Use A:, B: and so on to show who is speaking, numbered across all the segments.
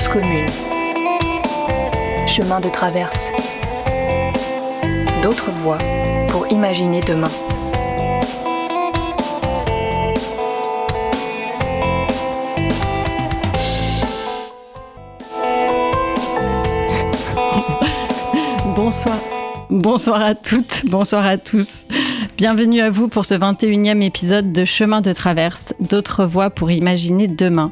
A: Cause commune. Chemin de traverse. D'autres voies pour imaginer demain.
B: Bonsoir à toutes, bonsoir à tous. Bienvenue à vous pour ce 21e épisode de Chemin de traverse, d'autres voies pour imaginer demain.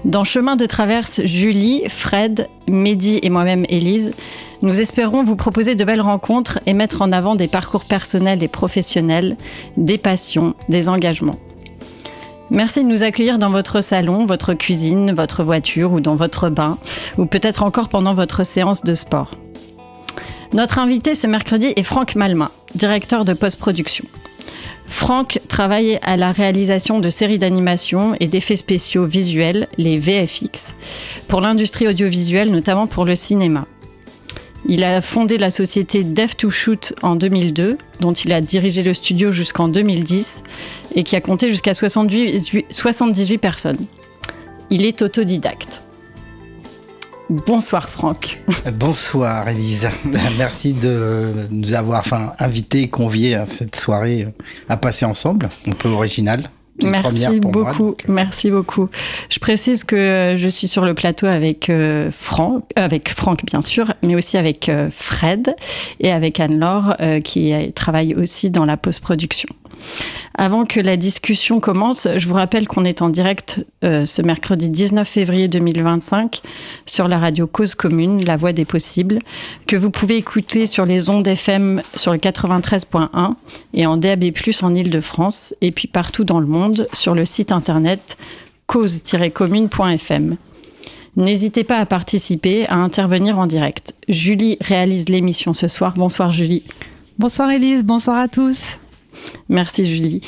B: Dans Chemin de traverse, Julie, Fred, Mehdi et moi-même Élise, nous espérons vous proposer de belles rencontres et mettre en avant des parcours personnels et professionnels, des passions, des engagements. Merci de nous accueillir dans votre salon, votre cuisine, votre voiture ou dans votre bain, ou peut-être encore pendant votre séance de sport. Notre invité ce mercredi est Franck Malmain, directeur de post-production. Franck travaille à la réalisation de séries d'animation et d'effets spéciaux visuels, les VFX, pour l'industrie audiovisuelle, notamment pour le cinéma. Il a fondé la société Dev2Shoot en 2002, dont il a dirigé le studio jusqu'en 2010 et qui a compté jusqu'à 78 personnes. Il est autodidacte. Bonsoir Franck.
C: Bonsoir Élise. Merci de nous avoir invités et conviés à cette soirée à passer ensemble, un peu originale.
B: Merci beaucoup, merci beaucoup. Je précise que je suis sur le plateau avec Franck bien sûr, mais aussi avec Fred et avec Anne-Laure qui travaille aussi dans la post-production. Avant que la discussion commence, je vous rappelle qu'on est en direct ce mercredi 19 février 2025 sur la radio Cause commune, la voix des possibles, que vous pouvez écouter sur les ondes FM sur le 93.1 et en DAB+, en Ile-de-France, et puis partout dans le monde sur le site internet cause-commune.fm. N'hésitez pas à participer, à intervenir en direct. Julie réalise l'émission ce soir. Bonsoir Julie.
D: Bonsoir Élise, bonsoir à tous.
B: Merci Julie.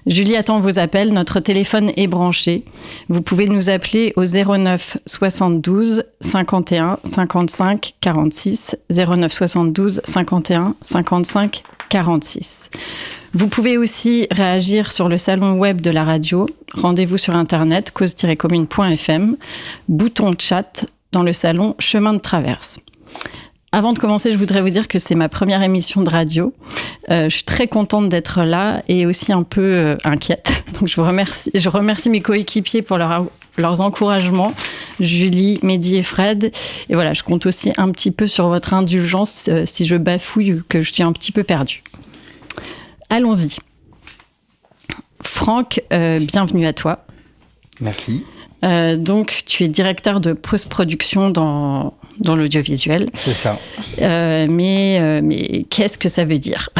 B: Julie attend vos appels, notre téléphone est branché. Vous pouvez nous appeler au 09 72 51 55 46, 09 72 51 55 46. Vous pouvez aussi réagir sur le salon web de la radio. Rendez-vous sur internet cause-commune.fm, bouton chat dans le salon Chemin de traverse. Avant de commencer, je voudrais vous dire que c'est ma première émission de radio. Je suis très contente d'être là et aussi un peu inquiète. Donc je remercie mes coéquipiers pour leurs encouragements, Julie, Mehdi et Fred. Et voilà, je compte aussi un petit peu sur votre indulgence si je bafouille ou que je suis un petit peu perdue. Allons-y. Franck, bienvenue à toi.
C: Merci.
B: Donc, tu es directeur de post-production dans l'audiovisuel.
C: C'est ça.
B: Mais qu'est-ce que ça veut dire ?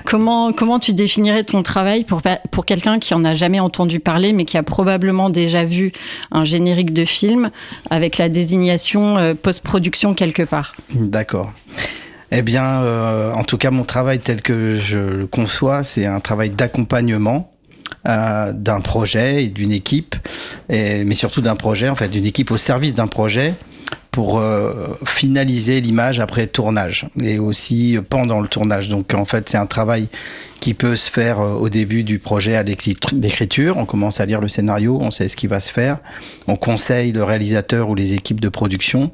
B: Comment tu définirais ton travail pour quelqu'un qui en a jamais entendu parler, mais qui a probablement déjà vu un générique de film avec la désignation post-production quelque part ?
C: D'accord. Eh bien, en tout cas, mon travail tel que je le conçois, c'est un travail d'accompagnement d'un projet et d'une équipe, mais surtout d'un projet, en fait, d'une équipe au service d'un projet pour finaliser l'image après tournage et aussi pendant le tournage. Donc en fait, c'est un travail qui peut se faire au début du projet à l'écriture. On commence à lire le scénario, on sait ce qui va se faire, on conseille le réalisateur ou les équipes de production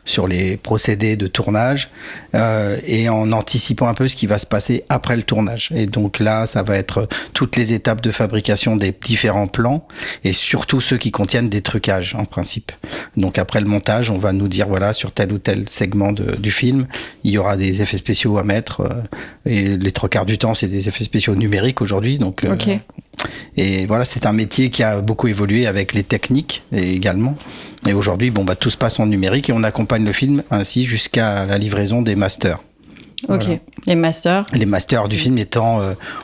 C: sur les procédés de tournage et en anticipant un peu ce qui va se passer après le tournage. Et donc là, ça va être toutes les étapes de fabrication des différents plans et surtout ceux qui contiennent des trucages en principe. Donc après le montage, on va nous dire voilà, sur tel ou tel segment du film, il y aura des effets spéciaux à mettre et les trois quarts du temps, c'est des effets spéciaux numériques aujourd'hui. Donc,
B: okay.
C: Et voilà, c'est un métier qui a beaucoup évolué avec les techniques également. Et aujourd'hui, tout se passe en numérique et on accompagne le film ainsi jusqu'à la livraison des masters.
B: Ok, voilà. Les masters.
C: Les masters du film étant,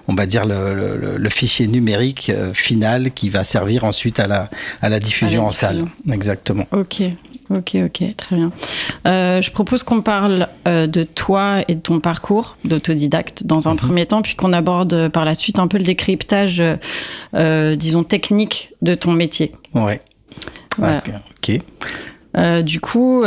C: on va dire, le fichier numérique final qui va servir ensuite à la diffusion en salle. Exactement.
B: Ok, très bien. Je propose qu'on parle de toi et de ton parcours d'autodidacte dans un premier temps, puis qu'on aborde par la suite un peu le décryptage, disons, technique de ton métier.
C: Ouais.
B: Voilà.
C: Ok.
B: Du coup,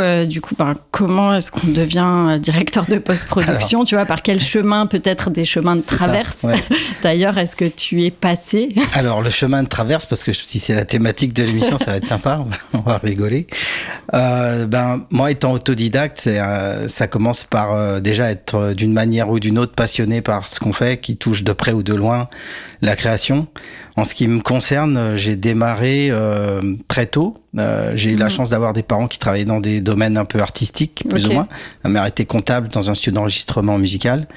B: comment est-ce qu'on devient directeur de post-production? Tu vois, par quel chemin, peut-être des chemins de traverse?
C: Ouais.
B: D'ailleurs, est-ce que tu es passé?
C: Alors, le chemin de traverse, parce que si c'est la thématique de l'émission, ça va être sympa, on va rigoler. Moi, étant autodidacte, ça commence par déjà être d'une manière ou d'une autre passionné par ce qu'on fait, qui touche de près ou de loin la création. En ce qui me concerne, j'ai démarré très tôt. J'ai eu la chance d'avoir des parents qui travaillaient dans des domaines un peu artistiques, plus ou moins. Ma mère était comptable dans un studio d'enregistrement musical.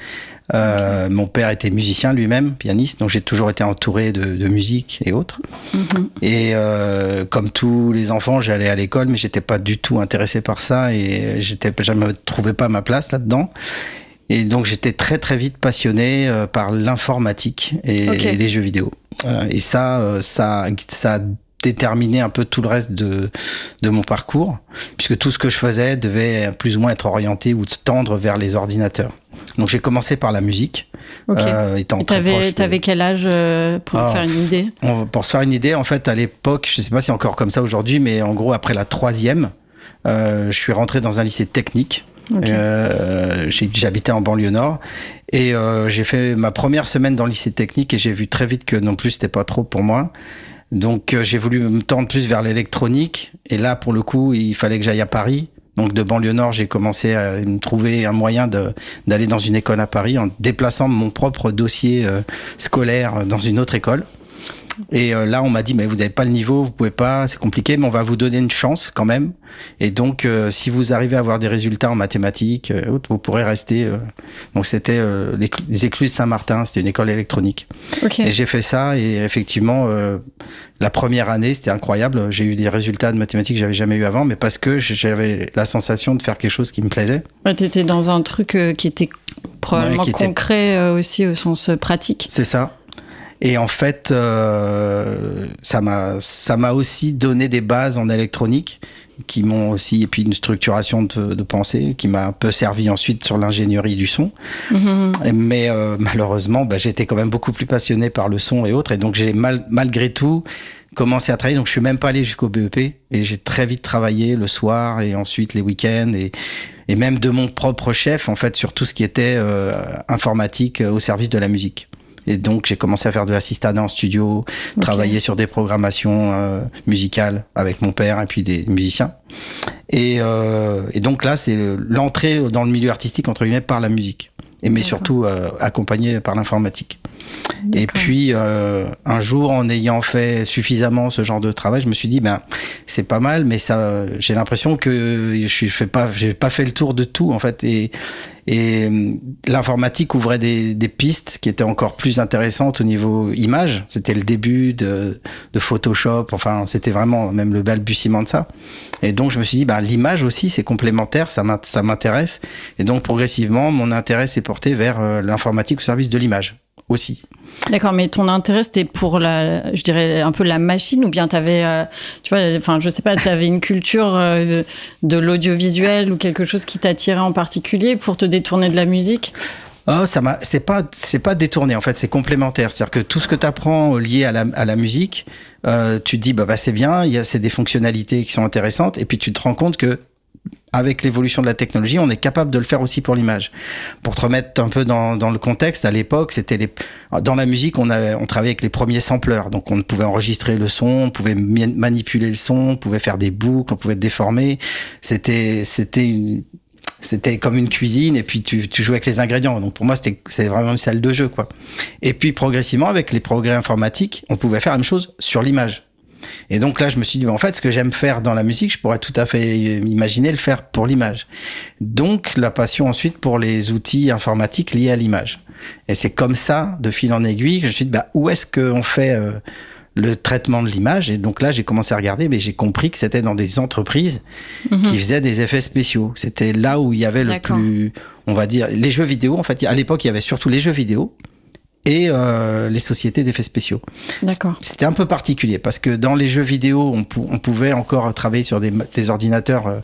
C: Mon père était musicien lui-même, pianiste, donc j'ai toujours été entouré de musique et autres. Et comme tous les enfants, j'allais à l'école, mais j'étais pas du tout intéressé par ça et je me trouvais pas ma place là-dedans. Et donc j'étais très très vite passionné par l'informatique et les jeux vidéo. Et ça a déterminé un peu tout le reste de mon parcours, puisque tout ce que je faisais devait plus ou moins être orienté ou tendre vers les ordinateurs. Donc j'ai commencé par la musique. Étant très proche.
B: T'avais quel âge pour faire une idée?
C: Pour se faire une idée, en fait, à l'époque, je sais pas si c'est encore comme ça aujourd'hui, mais en gros, après la 3e, je suis rentré dans un lycée technique. J'habitais en banlieue nord et j'ai fait ma première semaine dans le lycée technique et j'ai vu très vite que non plus c'était pas trop pour moi. Donc j'ai voulu me tendre plus vers l'électronique et là pour le coup il fallait que j'aille à Paris. Donc de banlieue nord j'ai commencé à me trouver un moyen d'aller dans une école à Paris en déplaçant mon propre dossier scolaire dans une autre école. Et là, on m'a dit, mais vous n'avez pas le niveau, vous pouvez pas, c'est compliqué, mais on va vous donner une chance quand même. Et donc, si vous arrivez à avoir des résultats en mathématiques, vous pourrez rester. Donc, c'était les Écluses Saint-Martin, c'était une école électronique. Et j'ai fait ça, et effectivement, la première année, c'était incroyable. J'ai eu des résultats de mathématiques que j'avais jamais eu avant, mais parce que j'avais la sensation de faire quelque chose qui me plaisait.
B: Ouais, t'étais dans un truc qui était probablement concret aussi au sens pratique.
C: C'est ça. Et en fait, ça m'a aussi donné des bases en électronique qui m'ont aussi, et puis une structuration de pensée qui m'a un peu servi ensuite sur l'ingénierie du son. Mais malheureusement, j'étais quand même beaucoup plus passionné par le son et autres. Et donc, j'ai malgré tout commencé à travailler. Donc, je suis même pas allé jusqu'au BEP. Et j'ai très vite travaillé le soir et ensuite les week-ends et même de mon propre chef, en fait, sur tout ce qui était informatique au service de la musique. Et donc, j'ai commencé à faire de l'assistanat en studio, travailler sur des programmations musicales avec mon père et puis des musiciens. Et donc là, c'est l'entrée dans le milieu artistique, entre guillemets, par la musique. Mais surtout accompagné par l'informatique. Et puis, un jour, en ayant fait suffisamment ce genre de travail, je me suis dit, c'est pas mal, mais ça, j'ai l'impression que j'ai pas fait le tour de tout, en fait. Et l'informatique ouvrait des pistes qui étaient encore plus intéressantes au niveau image. C'était le début de Photoshop. Enfin, c'était vraiment même le balbutiement de ça. Et donc, je me suis dit, l'image aussi, c'est complémentaire, ça m'intéresse. Et donc, progressivement, mon intérêt s'est porté vers l'informatique au service de l'image aussi.
B: D'accord, mais ton intérêt, c'était pour je dirais un peu la machine, ou bien t'avais, tu vois, enfin, je sais pas, t'avais une culture de l'audiovisuel ou quelque chose qui t'attirait en particulier pour te détourner de la musique?
C: C'est pas détourné, en fait, c'est complémentaire. C'est-à-dire que tout ce que t'apprends lié à la musique, tu te dis, c'est bien, c'est des fonctionnalités qui sont intéressantes, et puis tu te rends compte que avec l'évolution de la technologie, on est capable de le faire aussi pour l'image. Pour te remettre un peu dans le contexte, à l'époque, dans la musique, on travaillait avec les premiers sampleurs. Donc, on pouvait enregistrer le son, on pouvait manipuler le son, on pouvait faire des boucles, on pouvait déformer. C'était comme une cuisine, et puis tu jouais avec les ingrédients. Donc, pour moi, c'est vraiment une salle de jeu, quoi. Et puis, progressivement, avec les progrès informatiques, on pouvait faire la même chose sur l'image. Et donc là, je me suis dit, en fait, ce que j'aime faire dans la musique, je pourrais tout à fait imaginer le faire pour l'image. Donc, la passion ensuite pour les outils informatiques liés à l'image. Et c'est comme ça, de fil en aiguille, que je me suis dit, où est-ce qu'on fait le traitement de l'image? Et donc là, j'ai commencé à regarder, mais j'ai compris que c'était dans des entreprises qui faisaient des effets spéciaux. C'était là où il y avait le plus, on va dire, les jeux vidéo. En fait, à l'époque, il y avait surtout les jeux vidéo et les sociétés d'effets spéciaux.
B: D'accord.
C: C'était un peu particulier parce que dans les jeux vidéo, on pouvait encore travailler sur des ordinateurs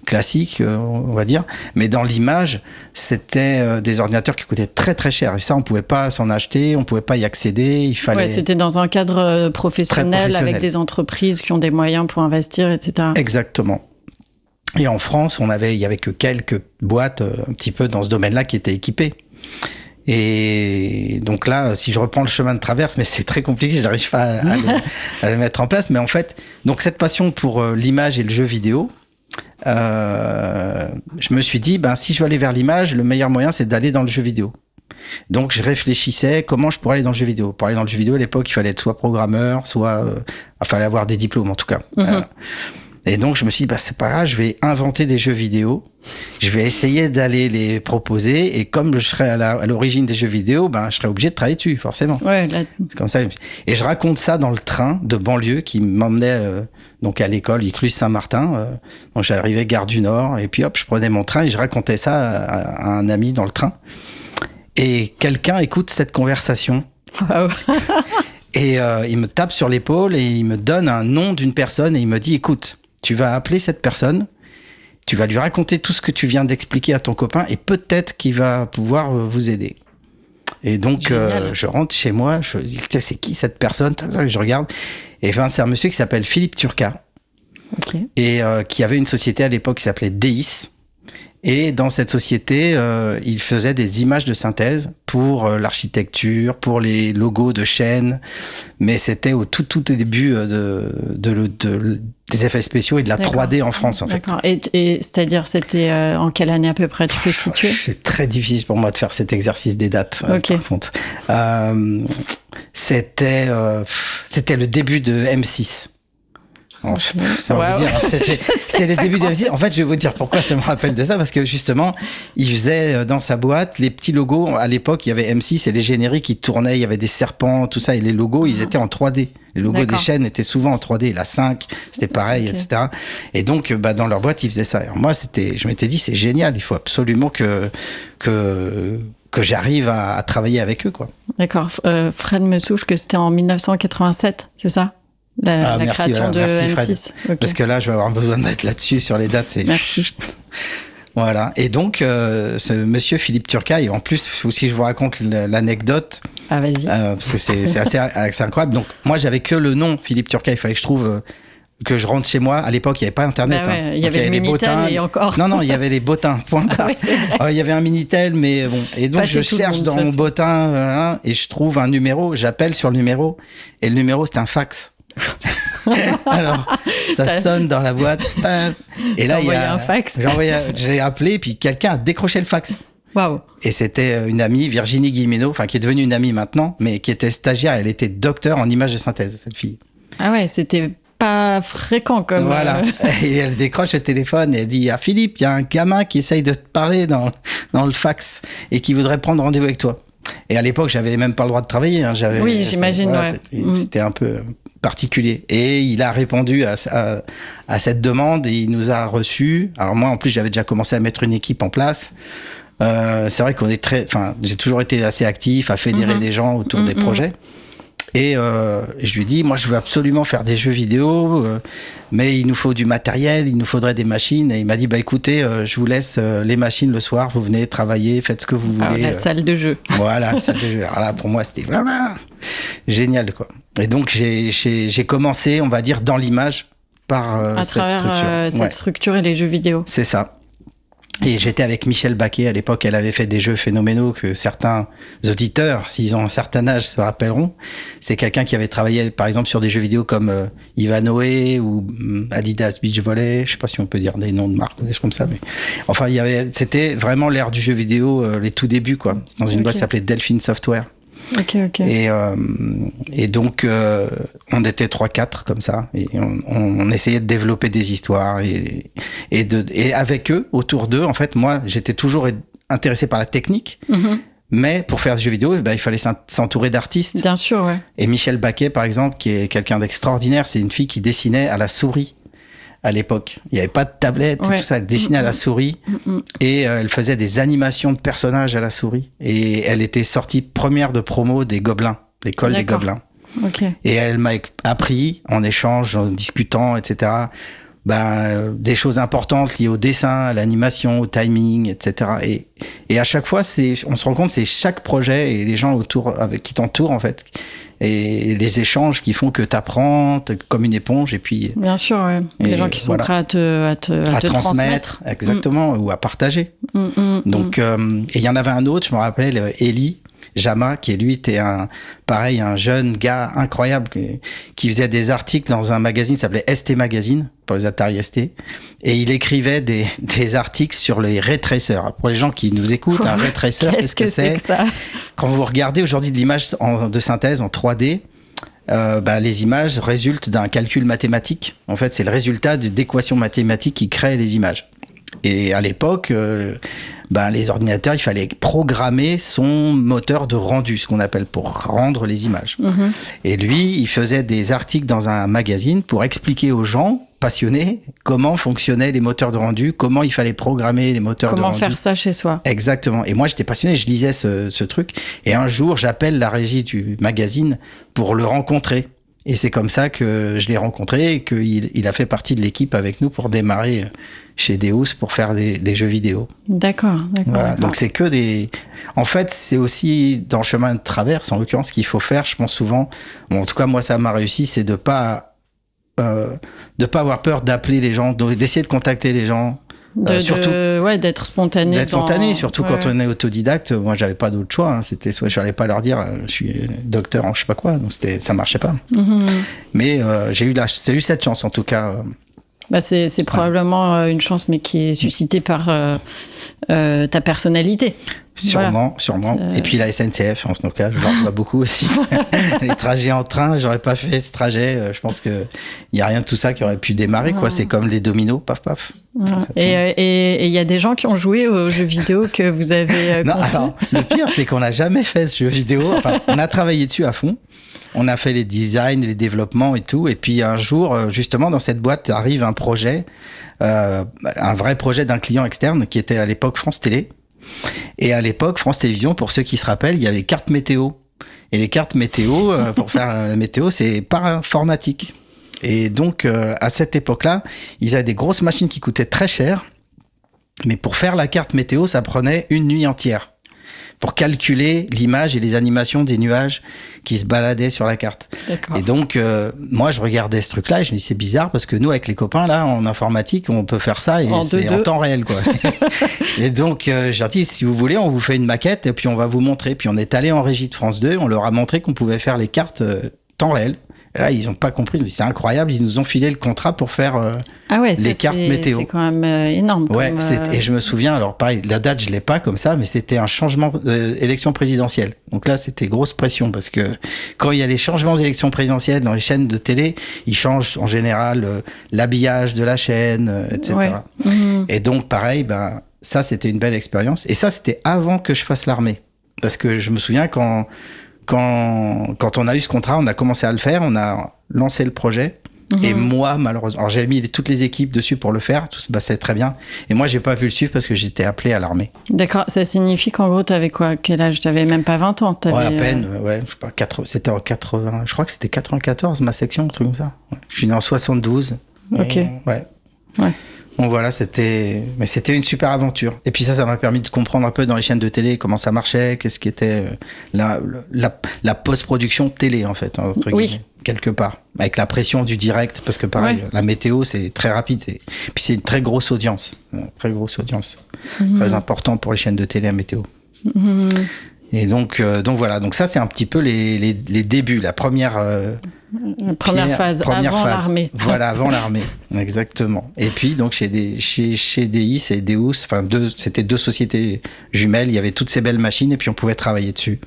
C: classiques, on va dire, mais dans l'image, c'était des ordinateurs qui coûtaient très très cher et ça, on pouvait pas s'en acheter, on pouvait pas y accéder, il fallait...
B: Ouais, c'était dans un cadre professionnel avec des entreprises qui ont des moyens pour investir, etc.
C: Exactement. Et en France, il y avait que quelques boîtes un petit peu dans ce domaine-là qui étaient équipées. Et donc là, si je reprends le chemin de traverse, mais c'est très compliqué, je n'arrive pas à le mettre en place. Mais en fait, donc cette passion pour l'image et le jeu vidéo, je me suis dit, si je veux aller vers l'image, le meilleur moyen, c'est d'aller dans le jeu vidéo. Donc je réfléchissais comment je pourrais aller dans le jeu vidéo. Pour aller dans le jeu vidéo, à l'époque, il fallait être soit programmeur, soit... il fallait avoir des diplômes, en tout cas. Et donc, je me suis dit, c'est pas grave, je vais inventer des jeux vidéo. Je vais essayer d'aller les proposer. Et comme je serais à l'origine des jeux vidéo, je serais obligé de travailler dessus, forcément.
B: Ouais,
C: c'est comme ça. Et je raconte ça dans le train de banlieue qui m'emmenait donc à l'école, Icluse Saint-Martin. Donc, j'arrivais gare du Nord. Et puis, hop, je prenais mon train et je racontais ça à un ami dans le train. Et quelqu'un écoute cette conversation.
B: Wow.
C: Et il me tape sur l'épaule et il me donne un nom d'une personne et il me dit, écoute, tu vas appeler cette personne, tu vas lui raconter tout ce que tu viens d'expliquer à ton copain et peut-être qu'il va pouvoir vous aider. Et donc, je rentre chez moi, je dis, c'est qui cette personne ? Je regarde. Et c'est un monsieur qui s'appelle Philippe Turcat.
B: Okay.
C: Et qui avait une société à l'époque qui s'appelait Deis. Et dans cette société, il faisait des images de synthèse pour l'architecture, pour les logos de chaînes. Mais c'était au tout début des effets spéciaux et de la 3D en France, en fait.
B: D'accord. Et c'est-à-dire, c'était en quelle année à peu près, tu peux situer ?
C: C'est très difficile pour moi de faire cet exercice des dates, par contre. C'était le début de M6. Bon, ça va vous dire, c'était les débuts de M6. En fait, je vais vous dire pourquoi je me rappelle de ça, parce que justement, il faisait dans sa boîte les petits logos. À l'époque, il y avait M6 et les génériques qui tournaient, il y avait des serpents, tout ça, et les logos, ils étaient en 3D. Les logos des chaînes étaient souvent en 3D. La 5, c'était pareil, etc. Et donc, dans leur boîte, ils faisaient ça. Alors moi, je m'étais dit, c'est génial, il faut absolument que j'arrive à travailler avec eux, quoi.
B: D'accord. Fred me souffle que c'était en 1987, c'est ça ? La création de M6.
C: Okay. Parce que là, je vais avoir besoin d'être là-dessus sur les dates.
B: Merci.
C: Voilà. Et donc, ce monsieur Philippe Turcat, et en plus, si je vous raconte l'anecdote,
B: vas-y.
C: Parce que c'est assez incroyable. Donc, moi, j'avais que le nom Philippe Turcat. Il fallait que je trouve que je rentre chez moi. À l'époque, il n'y avait pas Internet.
B: Il y avait le Minitel et encore.
C: Non, il y avait les bottins. Il y avait un Minitel, mais bon. Et donc, je cherche dans mon bottin et je trouve un numéro. J'appelle sur le numéro et le numéro, c'est un fax. Alors, ça sonne dans la boîte. Et là,
B: un fax.
C: J'ai appelé, puis quelqu'un a décroché le fax.
B: Waouh.
C: Et c'était une amie, Virginie Guillemino, qui est devenue une amie maintenant, mais qui était stagiaire. Elle était docteur en images de synthèse, cette fille.
B: Ah ouais, c'était pas fréquent comme.
C: Voilà. Et elle décroche le téléphone et elle dit, ah Philippe, il y a un gamin qui essaye de te parler dans le fax et qui voudrait prendre rendez-vous avec toi. Et à l'époque, j'avais même pas le droit de travailler.
B: Oui, j'imagine.
C: Voilà, c'était un peu particulier. Et il a répondu à cette demande et il nous a reçus. Alors moi, en plus, j'avais déjà commencé à mettre une équipe en place. C'est vrai qu'on est j'ai toujours été assez actif à fédérer des gens autour des projets. Et je lui ai dit, moi, je veux absolument faire des jeux vidéo, mais il nous faut du matériel, il nous faudrait des machines. Et il m'a dit, écoutez, je vous laisse les machines le soir, vous venez travailler, faites ce que vous voulez.
B: La salle de jeu.
C: Voilà, la salle de jeu. Alors là, pour moi, c'était vraiment génial, quoi. Et donc, j'ai commencé, on va dire, dans l'image par cette structure.
B: Cette structure et les jeux vidéo.
C: C'est ça. Et j'étais avec Michel Baquet à l'époque, elle avait fait des jeux phénoménaux que certains auditeurs, s'ils ont un certain âge, se rappelleront. C'est quelqu'un qui avait travaillé, par exemple, sur des jeux vidéo comme Ivanhoe ou Adidas Beach Volley. Je sais pas si on peut dire des noms de marques, des choses comme ça, mais enfin, c'était vraiment l'ère du jeu vidéo, les tout débuts, quoi. Dans une boîte qui s'appelait Delphine Software.
B: Ok.
C: Et donc, on était 3-4 comme ça, et on essayait de développer des histoires et avec eux, autour d'eux, en fait, moi, j'étais toujours intéressé par la technique, mais pour faire des jeux vidéo, il fallait s'entourer d'artistes.
B: Bien sûr, ouais.
C: Et Michel Baquet, par exemple, qui est quelqu'un d'extraordinaire, c'est une fille qui dessinait à la souris. À l'époque, il n'y avait pas de tablette, tout ça. Elle dessinait à la souris et elle faisait des animations de personnages à la souris. Et elle était sortie première de promo des Gobelins, l'école des Gobelins.
B: Okay.
C: Et elle m'a appris, en échange, en discutant, etc., des choses importantes liées au dessin, à l'animation, au timing, etc. Et à chaque fois, on se rend compte, c'est chaque projet et les gens autour qui t'entourent, en fait, et les échanges qui font que tu apprends comme une éponge et puis...
B: Bien sûr, ouais. Des gens qui sont prêts à te transmettre.
C: Exactement, ou à partager. Donc, et il y en avait un autre, je me rappelle, Eli Jama, qui lui était un jeune gars incroyable qui faisait des articles dans un magazine qui s'appelait ST Magazine, pour les Atari ST, et il écrivait des articles sur les ray tracers. Pour les gens qui nous écoutent, un ray tracer,
B: qu'est-ce que c'est que ça?
C: Quand vous regardez aujourd'hui de l'image de synthèse en 3D, les images résultent d'un calcul mathématique. En fait, c'est le résultat d'équations mathématiques qui créent les images. Et à l'époque, les ordinateurs, il fallait programmer son moteur de rendu, ce qu'on appelle, pour rendre les images. Et lui, il faisait des articles dans un magazine pour expliquer aux gens passionnés comment fonctionnaient les moteurs de rendu, comment il fallait programmer les moteurs de rendu.
B: Comment faire ça chez soi.
C: Exactement. Et moi, j'étais passionné, je lisais ce truc. Et un jour, j'appelle la régie du magazine pour le rencontrer. Et c'est comme ça que je l'ai rencontré et qu'il a fait partie de l'équipe avec nous pour démarrer chez Deus pour faire des jeux vidéo.
B: D'accord.
C: Voilà. Donc c'est que des... En fait, c'est aussi dans le chemin de traverse, en l'occurrence, qu'il faut faire, je pense souvent, en tout cas moi ça m'a réussi, c'est de pas avoir peur d'appeler les gens, d'essayer de contacter les gens. Surtout
B: d'être spontané.
C: Surtout quand on est autodidacte. Moi, j'avais pas d'autre choix. C'était soit je n'allais pas leur dire je suis docteur en je sais pas quoi. Donc ça marchait pas. Mais j'ai eu cette chance en tout cas.
B: C'est probablement une chance, mais qui est suscitée par ta personnalité.
C: Sûrement. Et puis la SNCF, en ce cas, je leur vois beaucoup aussi. Les trajets en train, j'aurais pas fait ce trajet. Je pense qu'il n'y a rien de tout ça qui aurait pu démarrer. Quoi. C'est comme les dominos, paf, paf.
B: Et il y a des gens qui ont joué aux jeux vidéo que vous avez
C: Non,
B: conçus.
C: alors, le pire, c'est qu'on n'a jamais fait ce jeu vidéo. Enfin, on a travaillé dessus à fond. On a fait les designs, les développements et tout. Et puis un jour, justement, dans cette boîte arrive un projet, un vrai projet d'un client externe qui était à l'époque France Télé. Et à l'époque, France Télévisions, pour ceux qui se rappellent, il y avait les cartes météo. Et les cartes météo, pour faire la météo, c'est par informatique. Et donc, à cette époque-là, ils avaient des grosses machines qui coûtaient très cher. Mais pour faire la carte météo, ça prenait une nuit entière. Pour calculer l'image et les animations des nuages qui se baladaient sur la carte.
B: D'accord.
C: Et donc, moi, je regardais ce truc-là et je me dis, c'est bizarre parce que nous, avec les copains, là, en informatique, on peut faire ça et c'est en temps réel, quoi. Et donc, j'ai dit, si vous voulez, on vous fait une maquette et puis on va vous montrer. Puis on est allé en régie de France 2, on leur a montré qu'on pouvait faire les cartes temps réel. Et là, ils n'ont pas compris. Ils ont dit, c'est incroyable. Ils nous ont filé le contrat pour faire les cartes météo.
B: C'est quand même énorme.
C: Ouais, et je me souviens, alors pareil, la date, je ne l'ai pas comme ça, mais c'était un changement d'élection présidentielle. Donc là, c'était grosse pression parce que quand il y a les changements d'élection présidentielle dans les chaînes de télé, ils changent en général l'habillage de la chaîne, etc. Ouais. Et donc, pareil, ça, c'était une belle expérience. Et ça, c'était avant que je fasse l'armée. Parce que je me souviens quand on a eu ce contrat, on a commencé à le faire, on a lancé le projet. Et moi, malheureusement, alors j'avais mis toutes les équipes dessus pour le faire, tout se passait très bien. Et moi, j'ai pas pu le suivre parce que j'étais appelé à l'armée. D'accord,
B: ça signifie qu'en gros, t'avais quoi? Quel âge? T'avais même pas 20 ans?
C: Ouais, à peine, ouais. Je sais pas, c'était en 80, je crois que c'était 94, ma section, un truc comme ça. Ouais. Je suis né en 72.
B: Ok.
C: Ouais. Bon voilà, c'était une super aventure. Et puis ça m'a permis de comprendre un peu dans les chaînes de télé comment ça marchait, qu'est-ce qui était la post-production télé en fait, entre guillemets, quelque part, avec la pression du direct, parce que pareil, la météo c'est très rapide, puis c'est une très grosse audience, très important pour les chaînes de télé à météo. Et donc voilà, donc ça c'est un petit peu les débuts, la première
B: phase, avant l'armée.
C: Voilà, avant l'armée, exactement. Et puis donc chez DIS et Deus, c'était deux sociétés jumelles, il y avait toutes ces belles machines et puis on pouvait travailler dessus.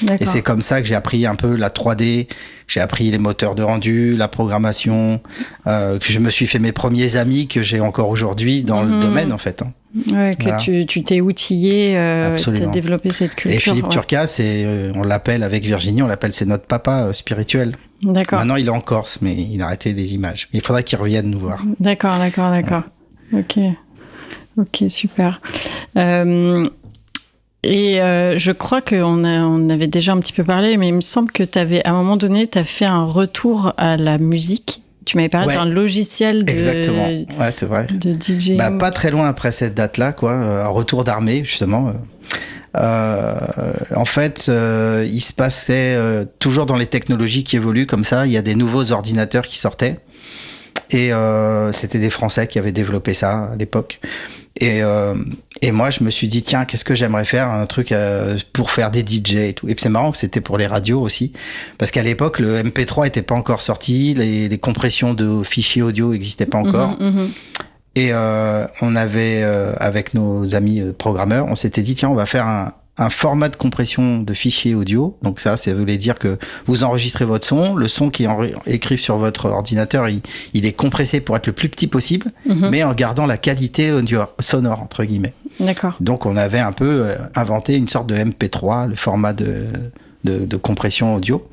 C: D'accord. Et c'est comme ça que j'ai appris un peu la 3D, j'ai appris les moteurs de rendu, la programmation, que je me suis fait mes premiers amis que j'ai encore aujourd'hui dans le domaine en fait.
B: Ouais, que voilà. tu t'es outillé, tu as développé cette culture.
C: Et Philippe Turcas, on l'appelle avec Virginie, c'est notre papa spirituel.
B: D'accord.
C: Maintenant, il est en Corse, mais il a arrêté des images. Il faudra qu'il revienne nous voir.
B: D'accord. Ouais. Ok, super. Je crois qu'on avait déjà un petit peu parlé, mais il me semble que à un moment donné, tu as fait un retour à la musique. Tu m'avais parlé d'un logiciel
C: Exactement. Ouais, c'est vrai.
B: De DJ.
C: Pas très loin après cette date-là, quoi. Un retour d'armée, justement. En fait, il se passait toujours dans les technologies qui évoluent comme ça. Il y a des nouveaux ordinateurs qui sortaient. Et c'était des Français qui avaient développé ça à l'époque. Et moi, je me suis dit, tiens, qu'est-ce que j'aimerais faire, un truc pour faire des DJ et tout. Et puis c'est marrant que c'était pour les radios aussi. Parce qu'à l'époque, le MP3 n'était pas encore sorti, les compressions de fichiers audio n'existaient pas encore. Et on avait, avec nos amis programmeurs, on s'était dit, tiens, on va faire un format de compression de fichiers audio. Donc ça voulait dire que vous enregistrez votre son, le son qui est écrit sur votre ordinateur, il est compressé pour être le plus petit possible, mais en gardant la qualité audio sonore, entre guillemets.
B: D'accord.
C: Donc on avait un peu inventé une sorte de MP3, le format de compression audio.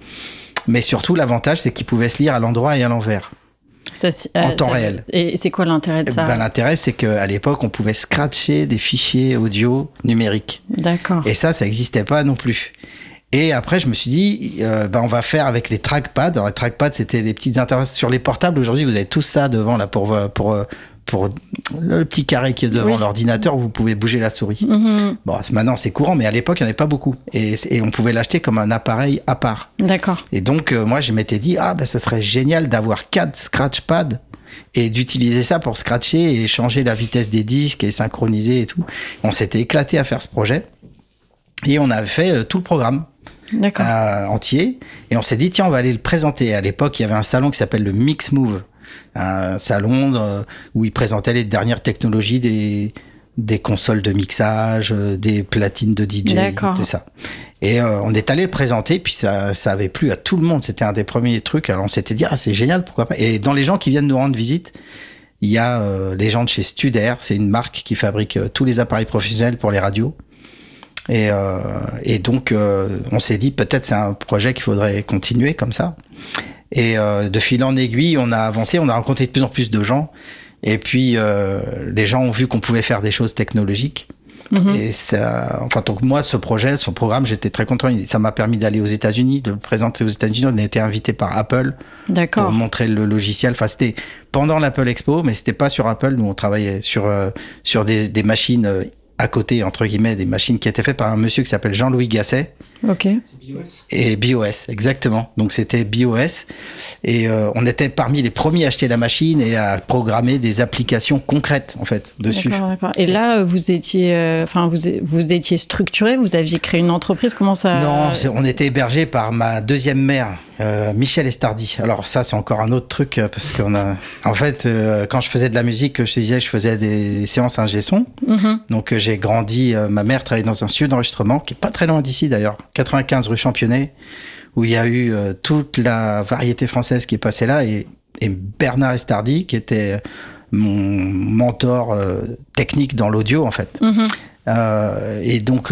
C: Mais surtout, l'avantage, c'est qu'il pouvait se lire à l'endroit et à l'envers. En temps réel.
B: Et c'est quoi l'intérêt de ça?
C: L'intérêt, c'est qu'à l'époque, on pouvait scratcher des fichiers audio numériques.
B: D'accord.
C: Et ça n'existait pas non plus. Et après, je me suis dit, on va faire avec les trackpads. Alors, les trackpads, c'était les petites interfaces sur les portables. Aujourd'hui, vous avez tout ça devant là pour le petit carré qui est devant l'ordinateur où vous pouvez bouger la souris. Bon, maintenant c'est courant, mais à l'époque il n'y en avait pas beaucoup. Et on pouvait l'acheter comme un appareil à part.
B: D'accord.
C: Et donc moi je m'étais dit, ce serait génial d'avoir 4 scratchpads et d'utiliser ça pour scratcher et changer la vitesse des disques et synchroniser et tout. On s'était éclaté à faire ce projet et on avait fait tout le programme.
B: D'accord.
C: Entier. Et on s'est dit, tiens, on va aller le présenter. À l'époque, il y avait un salon qui s'appelle le Mix Move. Un salon où ils présentaient les dernières technologies des consoles de mixage, des platines de DJ, tout ça. Et on est allé le présenter, puis ça avait plu à tout le monde. C'était un des premiers trucs. Alors on s'était dit, c'est génial, pourquoi pas. Et dans les gens qui viennent nous rendre visite, il y a les gens de chez Studer. C'est une marque qui fabrique tous les appareils professionnels pour les radios. Et donc on s'est dit, peut-être c'est un projet qu'il faudrait continuer comme ça. Et de fil en aiguille, on a avancé, on a rencontré de plus en plus de gens. Et puis, les gens ont vu qu'on pouvait faire des choses technologiques. Et ça, donc moi, ce programme, j'étais très content. Ça m'a permis d'aller aux États-Unis, de le présenter aux États-Unis. On a été invité par Apple pour montrer le logiciel. Enfin, c'était pendant l'Apple Expo, mais c'était pas sur Apple. Nous, on travaillait sur des machines à côté, entre guillemets, des machines qui étaient faites par un monsieur qui s'appelle Jean-Louis Gasset.
B: Ok.
C: Et BOS, exactement. Donc c'était BOS. Et on était parmi les premiers à acheter la machine et à programmer des applications concrètes, en fait, dessus.
B: D'accord. Et là, vous étiez structuré, vous aviez créé une entreprise, comment ça...
C: Non, on était hébergé par ma deuxième mère, Michel Estardi. Alors ça, c'est encore un autre truc, parce en fait, quand je faisais de la musique, je te disais, je faisais des séances ingé son. Donc j'ai grandi, ma mère travaillait dans un studio d'enregistrement, qui est pas très loin d'ici d'ailleurs, 95 rue Championnet, où il y a eu toute la variété française qui est passée là, et Bernard Estardi, qui était mon mentor technique dans l'audio, en fait. Et donc,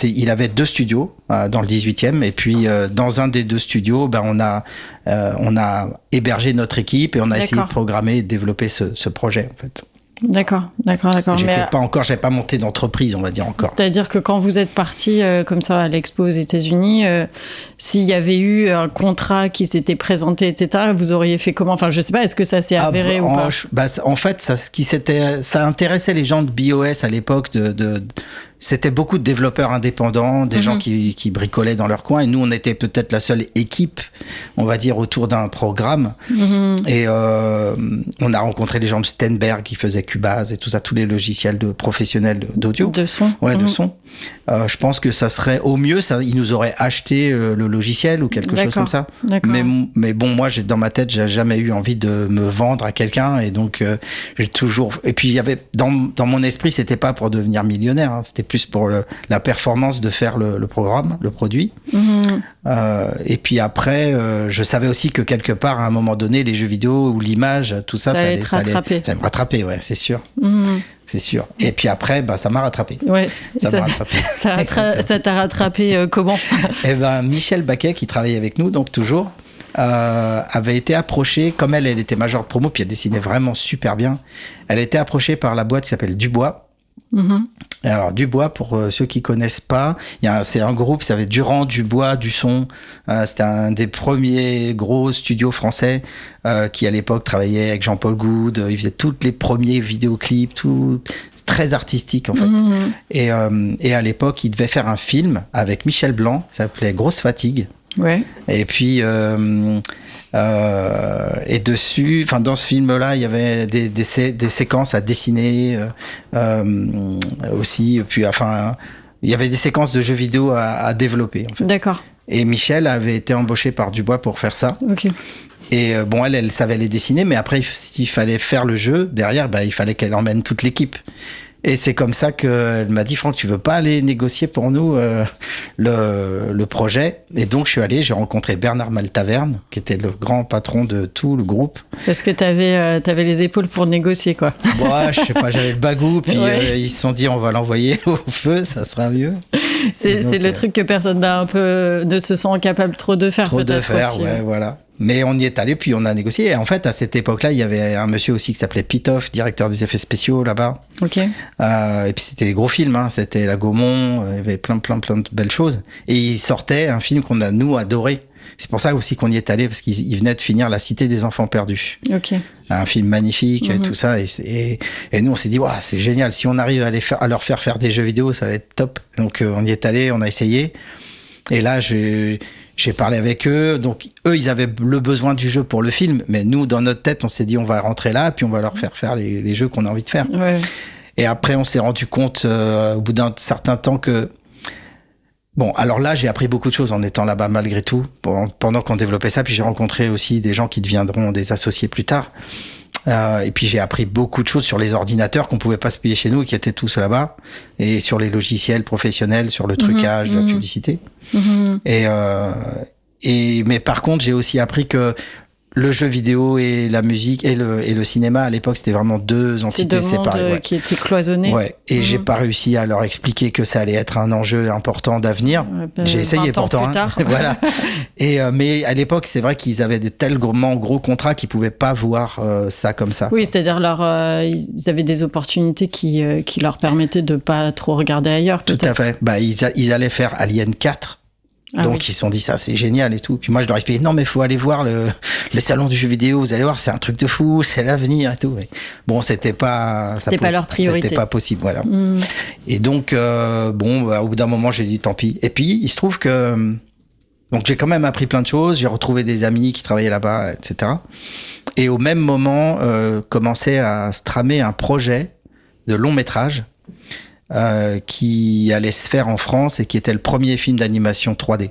C: il avait 2 studios dans le 18e, et puis dans un des 2 studios, on a hébergé notre équipe et on a essayé de programmer et de développer ce projet, en fait.
B: D'accord.
C: J'avais pas monté d'entreprise, on va dire encore.
B: C'est-à-dire que quand vous êtes parti comme ça à l'expo aux États-Unis, s'il y avait eu un contrat qui s'était présenté, etc., vous auriez fait comment? Enfin, je sais pas, est-ce que ça s'est avéré ou pas?
C: En fait, ça intéressait les gens de BOS à l'époque c'était beaucoup de développeurs indépendants, des gens qui bricolaient dans leur coin. Et nous, on était peut-être la seule équipe, on va dire, autour d'un programme. Et on a rencontré les gens de Steinberg qui faisaient Cubase et tout ça, tous les logiciels professionnels d'audio.
B: De son.
C: Ouais, de son. Je pense que ça serait, au mieux, ils nous auraient acheté le logiciel ou quelque chose comme ça. Mais bon, moi, dans ma tête, j'ai jamais eu envie de me vendre à quelqu'un. Et donc, j'ai toujours... Et puis, il y avait, dans mon esprit, c'était pas pour devenir millionnaire. C'était plus pour la performance de faire le programme, le produit. Et puis après, je savais aussi que quelque part, à un moment donné, les jeux vidéo ou l'image, tout ça, ça allait me rattraper, ouais, c'est sûr. C'est sûr. Et puis après, ça m'a rattrapé.
B: Ouais,
C: ça m'a rattrapé.
B: Ça t'a rattrapé comment?
C: Michel Baquet, qui travaille avec nous, donc toujours, avait été approchée, comme elle était major promo, puis elle dessinait vraiment super bien. Elle a été approchée par la boîte qui s'appelle Dubois. Et alors Dubois, pour ceux qui connaissent pas, c'est un groupe, ça s'appelle Durand, Dubois, Dusson. C'était un des premiers gros studios français qui à l'époque travaillait avec Jean-Paul Goude. Il faisait tous les premiers vidéoclips, très artistique en fait. Et à l'époque, il devait faire un film avec Michel Blanc, ça s'appelait Grosse Fatigue.
B: Ouais.
C: Et puis et dessus, enfin dans ce film-là, il y avait des séquences à dessiner aussi. Puis enfin, il y avait des séquences de jeux vidéo à développer. En fait.
B: D'accord.
C: Et Michel avait été embauché par Dubois pour faire ça.
B: Ok.
C: Et bon, elle savait les dessiner, mais après, s'il fallait faire le jeu, derrière, il fallait qu'elle emmène toute l'équipe. Et c'est comme ça qu'elle m'a dit, Franck, tu veux pas aller négocier pour nous le projet? Et donc, je suis allé, j'ai rencontré Bernard Maltaverne, qui était le grand patron de tout le groupe.
B: Parce que t'avais les épaules pour négocier, quoi.
C: Bon, je sais pas, j'avais le bagou, puis ils se sont dit, on va l'envoyer au feu, ça sera mieux.
B: C'est le truc que personne ne se sent capable trop de faire, peut-être.
C: Trop de faire,
B: aussi,
C: ouais, voilà. Mais on y est allé, puis on a négocié. Et en fait, à cette époque-là, il y avait un monsieur aussi qui s'appelait Pitoff, directeur des effets spéciaux là-bas.
B: Ok.
C: Et puis c'était des gros films, hein. C'était La Gaumont, il y avait plein de belles choses. Et il sortait un film qu'on a, nous, adoré. C'est pour ça aussi qu'on y est allé, parce qu'il venait de finir La Cité des Enfants Perdus.
B: Ok.
C: Un film magnifique, et tout ça. Et nous, on s'est dit, c'est génial. Si on arrive à leur faire des jeux vidéo, ça va être top. Donc on y est allé, on a essayé. Et là, j'ai parlé avec eux, donc eux ils avaient le besoin du jeu pour le film, mais nous dans notre tête on s'est dit on va rentrer là puis on va leur faire les jeux qu'on a envie de faire.
B: Ouais.
C: Et après on s'est rendu compte au bout d'un certain temps que bon, alors là j'ai appris beaucoup de choses en étant là-bas malgré tout pendant qu'on développait ça, puis j'ai rencontré aussi des gens qui deviendront des associés plus tard. Et puis j'ai appris beaucoup de choses sur les ordinateurs qu'on pouvait pas se payer chez nous et qui étaient tous là-bas, et sur les logiciels professionnels, sur le trucage, de la publicité. Mais par contre j'ai aussi appris que le jeu vidéo et la musique et le cinéma à l'époque c'était vraiment deux entités séparées.
B: Ouais. Qui étaient cloisonnées.
C: Ouais. Et j'ai pas réussi à leur expliquer que ça allait être un enjeu important d'avenir. J'ai essayé pourtant.
B: Plus tard.
C: Voilà. Mais à l'époque c'est vrai qu'ils avaient de tellement gros contrats qu'ils pouvaient pas voir ça comme ça.
B: Oui, c'est-à-dire ils avaient des opportunités qui leur permettaient de pas trop regarder ailleurs.
C: Tout à fait. Ils allaient faire Alien 4. Donc ils se sont dit ça c'est génial et tout. Puis moi je leur ai expliqué non mais faut aller voir le salon du jeu vidéo, vous allez voir c'est un truc de fou, c'est l'avenir et tout. Mais bon c'était pas
B: leur priorité.
C: C'était pas possible voilà. Et donc au bout d'un moment j'ai dit tant pis. Et puis il se trouve que donc j'ai quand même appris plein de choses, j'ai retrouvé des amis qui travaillaient là-bas etc. Et au même moment commençait à se tramer un projet de long métrage. Qui allait se faire en France et qui était le premier film d'animation 3D.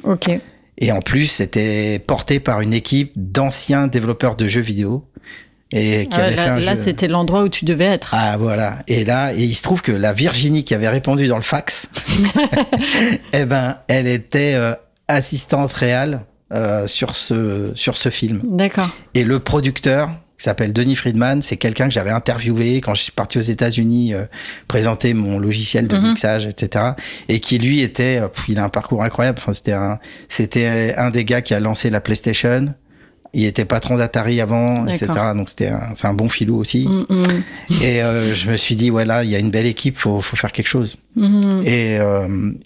B: Ok.
C: Et en plus, c'était porté par une équipe d'anciens développeurs de jeux vidéo. Et qui avait fait un jeu.
B: Là, c'était l'endroit où tu devais être.
C: Ah, voilà. Et il se trouve que la Virginie qui avait répondu dans le fax, elle était assistante réelle sur ce film.
B: D'accord.
C: Et le producteur, qui s'appelle Denis Friedman, c'est quelqu'un que j'avais interviewé quand je suis parti aux États-Unis présenter mon logiciel de mixage, etc. Et qui lui était, il a un parcours incroyable. Enfin, c'était un des gars qui a lancé la PlayStation. Il était patron d'Atari avant, etc. Donc c'est un bon filou aussi. Et je me suis dit là il y a une belle équipe, faut faire quelque chose. Et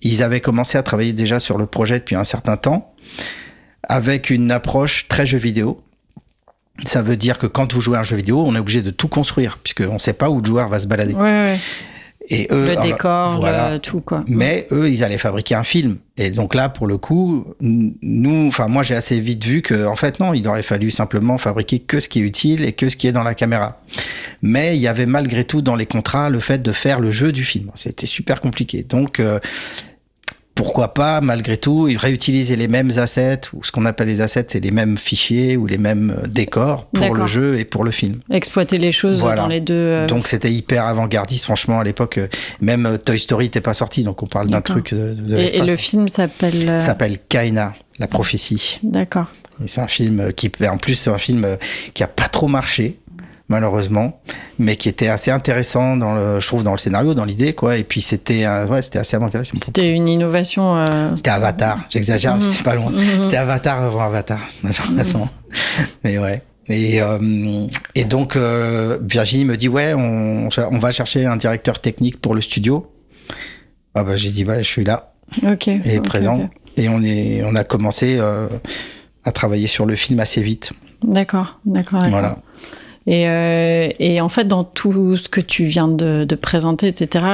C: ils avaient commencé à travailler déjà sur le projet depuis un certain temps, avec une approche très jeu vidéo. Ça veut dire que quand vous jouez à un jeu vidéo, on est obligé de tout construire, puisqu'on ne sait pas où le joueur va se balader.
B: Ouais.
C: Et eux,
B: le décor, tout quoi.
C: Mais eux, ils allaient fabriquer un film. Et donc là, pour le coup, moi, j'ai assez vite vu que, en fait, non, il aurait fallu simplement fabriquer que ce qui est utile et que ce qui est dans la caméra. Mais il y avait malgré tout dans les contrats le fait de faire le jeu du film. C'était super compliqué. Donc pourquoi pas, malgré tout, réutiliser les mêmes assets, ou ce qu'on appelle les assets, c'est les mêmes fichiers ou les mêmes décors pour le jeu et pour le film.
B: Exploiter les choses dans les deux.
C: Donc c'était hyper avant-gardiste, franchement, à l'époque. Même Toy Story n'était pas sorti, donc on parle d'un truc de l'espace.
B: Et le film s'appelle
C: s'appelle Kaina, la prophétie.
B: D'accord.
C: Et c'est un film en plus, c'est un film qui a pas trop marché, malheureusement, mais qui était assez intéressant je trouve dans le scénario, dans l'idée quoi. Et puis c'était assez avant-gardiste.
B: C'était une innovation.
C: C'était Avatar, j'exagère, mais c'est pas loin. C'était Avatar avant Avatar, de toute façon. Mais ouais. Et donc Virginie me dit on va chercher un directeur technique pour le studio. J'ai dit je suis là. Et présent. Okay. Et on a commencé à travailler sur le film assez vite.
B: D'accord.
C: Voilà.
B: Et en fait, dans tout ce que tu viens de présenter, etc.,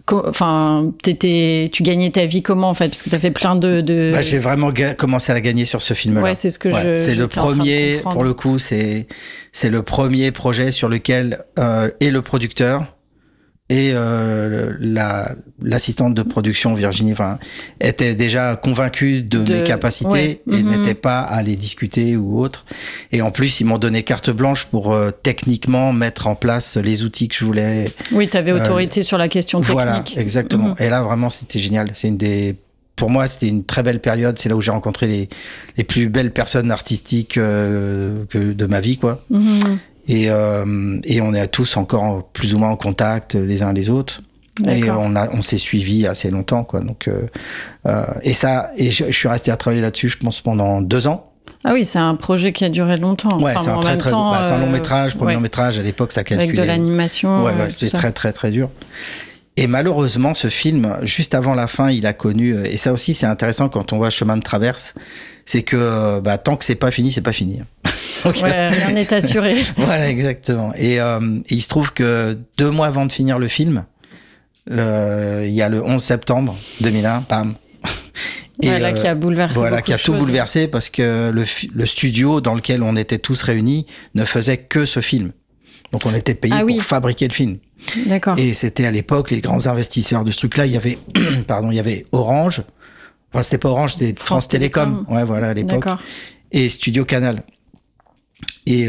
B: tu gagnais ta vie comment, en fait? Parce que tu as fait plein de...
C: J'ai vraiment commencé à la gagner sur ce film-là.
B: Ouais, c'est ce que
C: c'est le premier, pour le coup, c'est le premier projet sur lequel et le producteur et l'assistante de production Virginie était déjà convaincue de mes capacités et n'était pas à les discuter ou autre. Et en plus, ils m'ont donné carte blanche pour techniquement mettre en place les outils que je voulais.
B: Oui, tu avais autorité sur la question technique. Voilà,
C: exactement. Et là, vraiment, c'était génial. Pour moi, c'était une très belle période. C'est là où j'ai rencontré les plus belles personnes artistiques de ma vie, quoi. Et on est tous encore plus ou moins en contact les uns les autres. D'accord. Et on s'est suivis assez longtemps, quoi. Donc, je suis resté à travailler là-dessus, je pense, pendant 2 ans.
B: Ah oui, c'est un projet qui a duré longtemps.
C: Ouais, c'est c'est un long métrage, premier long métrage. À l'époque, ça calculait.
B: Avec de l'animation.
C: Ouais, c'était très, très, très dur. Et malheureusement, ce film, juste avant la fin, il a connu, et ça aussi, c'est intéressant quand on voit Chemin de traverse, c'est que tant que c'est pas fini, c'est pas fini.
B: Donc, rien n'est assuré.
C: Voilà, exactement. Et il se trouve que 2 mois avant de finir le film, il y a le 11 septembre 2001, bam.
B: Et qui a bouleversé
C: qui a tout bouleversé parce que le studio dans lequel on était tous réunis ne faisait que ce film. Donc on était payé pour fabriquer le film.
B: D'accord.
C: Et c'était à l'époque les grands investisseurs de ce truc-là. Il y avait, il y avait Orange. Enfin, c'était pas Orange, c'était France Télécom. Ouais, voilà, à l'époque. D'accord. Et Studio Canal. Et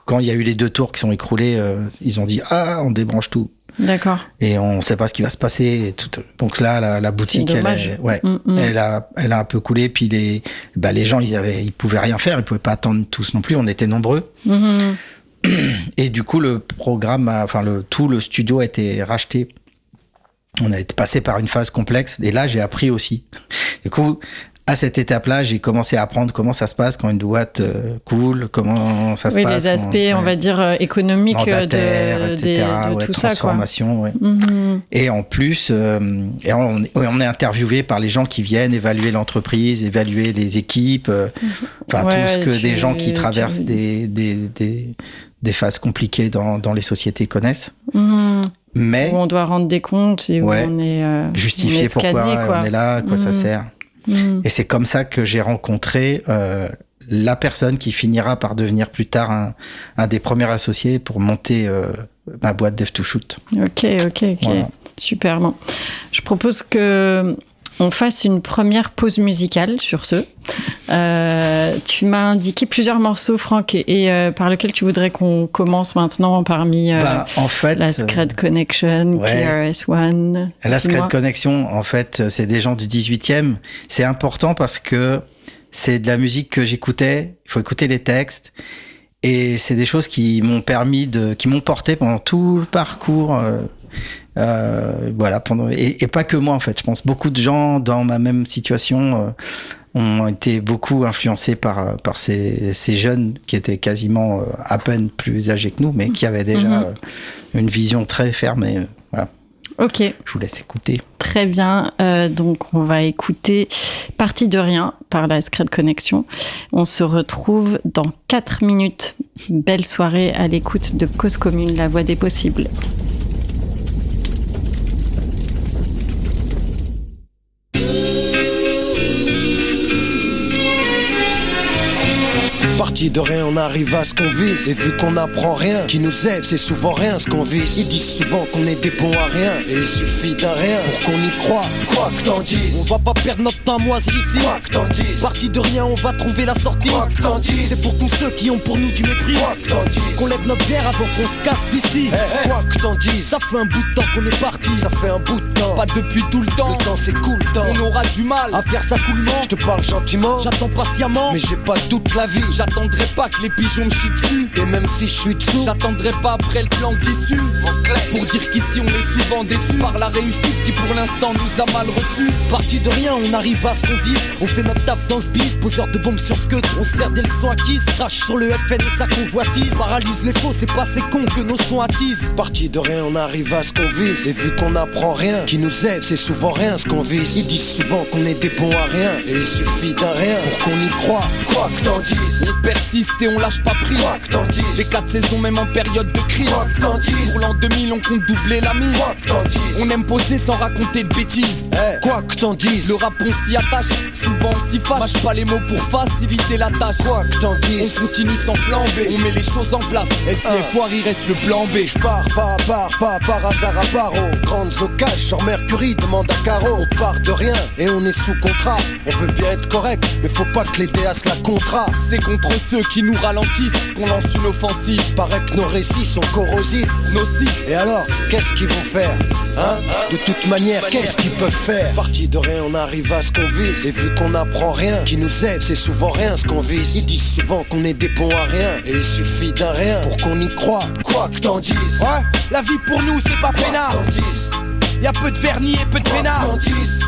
C: quand il y a eu les 2 tours qui sont écroulés, ils ont dit on débranche tout.
B: D'accord.
C: Et on sait pas ce qui va se passer. Et tout. Donc là, la boutique, elle a un peu coulé. Puis les gens, ils pouvaient rien faire. Ils pouvaient pas attendre tous non plus. On était nombreux. Et du coup, le programme, tout le studio a été racheté. On a été passé par une phase complexe. Et là, j'ai appris aussi. Du coup, à cette étape-là, j'ai commencé à apprendre comment ça se passe quand une boîte coule, comment ça se passe.
B: Oui, les aspects, on va dire, économiques de tout ça, quoi.
C: Ouais. Et en plus, on est interviewé par les gens qui viennent évaluer l'entreprise, évaluer les équipes, tout ce que des gens qui traversent des phases compliquées dans les sociétés connaissent. Mais
B: où on doit rendre des comptes et où on est
C: justifier pourquoi on est là, à quoi ça sert. Et c'est comme ça que j'ai rencontré la personne qui finira par devenir plus tard un des premiers associés pour monter ma boîte Dev2Shoot.
B: Ok. Voilà. Super. Bon. Je propose que on fasse une première pause musicale sur ce. Tu m'as indiqué plusieurs morceaux, Franck, et par lesquels tu voudrais qu'on commence maintenant parmi
C: en fait,
B: la Scred Connection, KRS-One.
C: La Scred Connection, en fait, c'est des gens du 18e. C'est important parce que c'est de la musique que j'écoutais. Il faut écouter les textes. Et c'est des choses qui m'ont porté pendant tout le parcours. Et pas que moi, en fait. Je pense beaucoup de gens dans ma même situation ont été beaucoup influencés par ces jeunes qui étaient quasiment à peine plus âgés que nous, mais qui avaient déjà une vision très ferme. Et, voilà.
B: Ok.
C: Je vous laisse écouter.
B: Très bien. Donc, on va écouter Partie de rien par la Scred Connection. On se retrouve dans 4 minutes. Belle soirée à l'écoute de Cause Commune, la voix des possibles.
E: Parti de rien, on arrive à ce qu'on vise. Et vu qu'on n'apprend rien, qui nous aide, c'est souvent rien ce qu'on vise. Ils disent souvent qu'on est des bons à rien. Et il suffit d'un rien pour qu'on y croit. Quoi que t'en dises,
F: on va pas perdre notre temps moisi ici.
E: Quoi que t'en dises,
F: parti de rien, on va trouver la sortie.
E: Quoi que t'en dises,
F: c'est pour tous ceux qui ont pour nous du mépris.
E: Quoi que t'en dises,
F: qu'on lève notre bière avant qu'on se casse d'ici.
E: Quoi que t'en dises,
F: ça fait un bout de temps qu'on est parti.
E: Ça fait un bout de temps,
F: pas depuis tout le temps.
E: Le temps c'est cool, temps.
F: On aura du mal à faire ça coolement.
E: Je te parle gentiment,
F: j'attends patiemment.
E: Mais j'ai pas toute la vie.
F: J'attendrai pas que les pigeons me chient dessus.
E: Et même si je suis dessous,
F: j'attendrai pas après le plan d'issue. Pour dire qu'ici on est souvent déçus par la réussite qui pour l'instant nous a mal reçus. Parti de rien, on arrive à ce qu'on vise. On fait notre taf dans ce bise, poseur de bombes sur ce que on sert des leçons acquises. Crache sur le FN et sa convoitise. Paralyse les faux, c'est pas ces cons que nos sons attisent.
E: Parti de rien, on arrive à ce qu'on vise. Et vu qu'on n'apprend rien, qui nous aide, c'est souvent rien ce qu'on vise. Ils disent souvent qu'on est des bons à rien. Et il suffit d'un rien pour qu'on y croit. Quoi que t'en dises,
F: on perd persiste et on lâche pas prise.
E: Quoi que t'en dises.
F: Les 4 saisons même en période de crise.
E: Quoi que t'en dises.
F: Pour l'an 2000 on compte doubler la mise.
E: Quoi que t'en dises.
F: On aime poser sans raconter de bêtises.
E: Quoi que t'en dises.
F: Le rap on s'y attache, souvent on s'y fâche. Mâche pas les mots pour faciliter la tâche.
E: Quoi que t'en dises.
F: On continue sans flamber, on met les choses en place. Et si est foire il reste le plan B.
E: J'pars pas par hasard à part aux grandes occasions. Genre Mercury demande à Caro. On part de rien et on est sous contrat. On veut bien être correct, mais faut pas que les DA la contrat.
F: C'est contre ceux qui nous ralentissent qu'on lance une offensive.
E: Paraît que nos récits sont corrosifs,
F: nocifs.
E: Et alors, qu'est-ce qu'ils vont faire, hein? De toute manière, qu'est-ce qu'ils peuvent faire? Parti de rien, on arrive à ce qu'on vise. Et vu qu'on n'apprend rien, qui nous aide, c'est souvent rien ce qu'on vise. Ils disent souvent qu'on est des bons à rien. Et il suffit d'un rien pour qu'on y croit. Quoi que t'en dises.
F: Ouais, la vie pour nous c'est pas peinard.
E: Quoi que t'en dises.
F: Y'a peu de vernis et peu de peinard.
E: Quoi que t'en dises.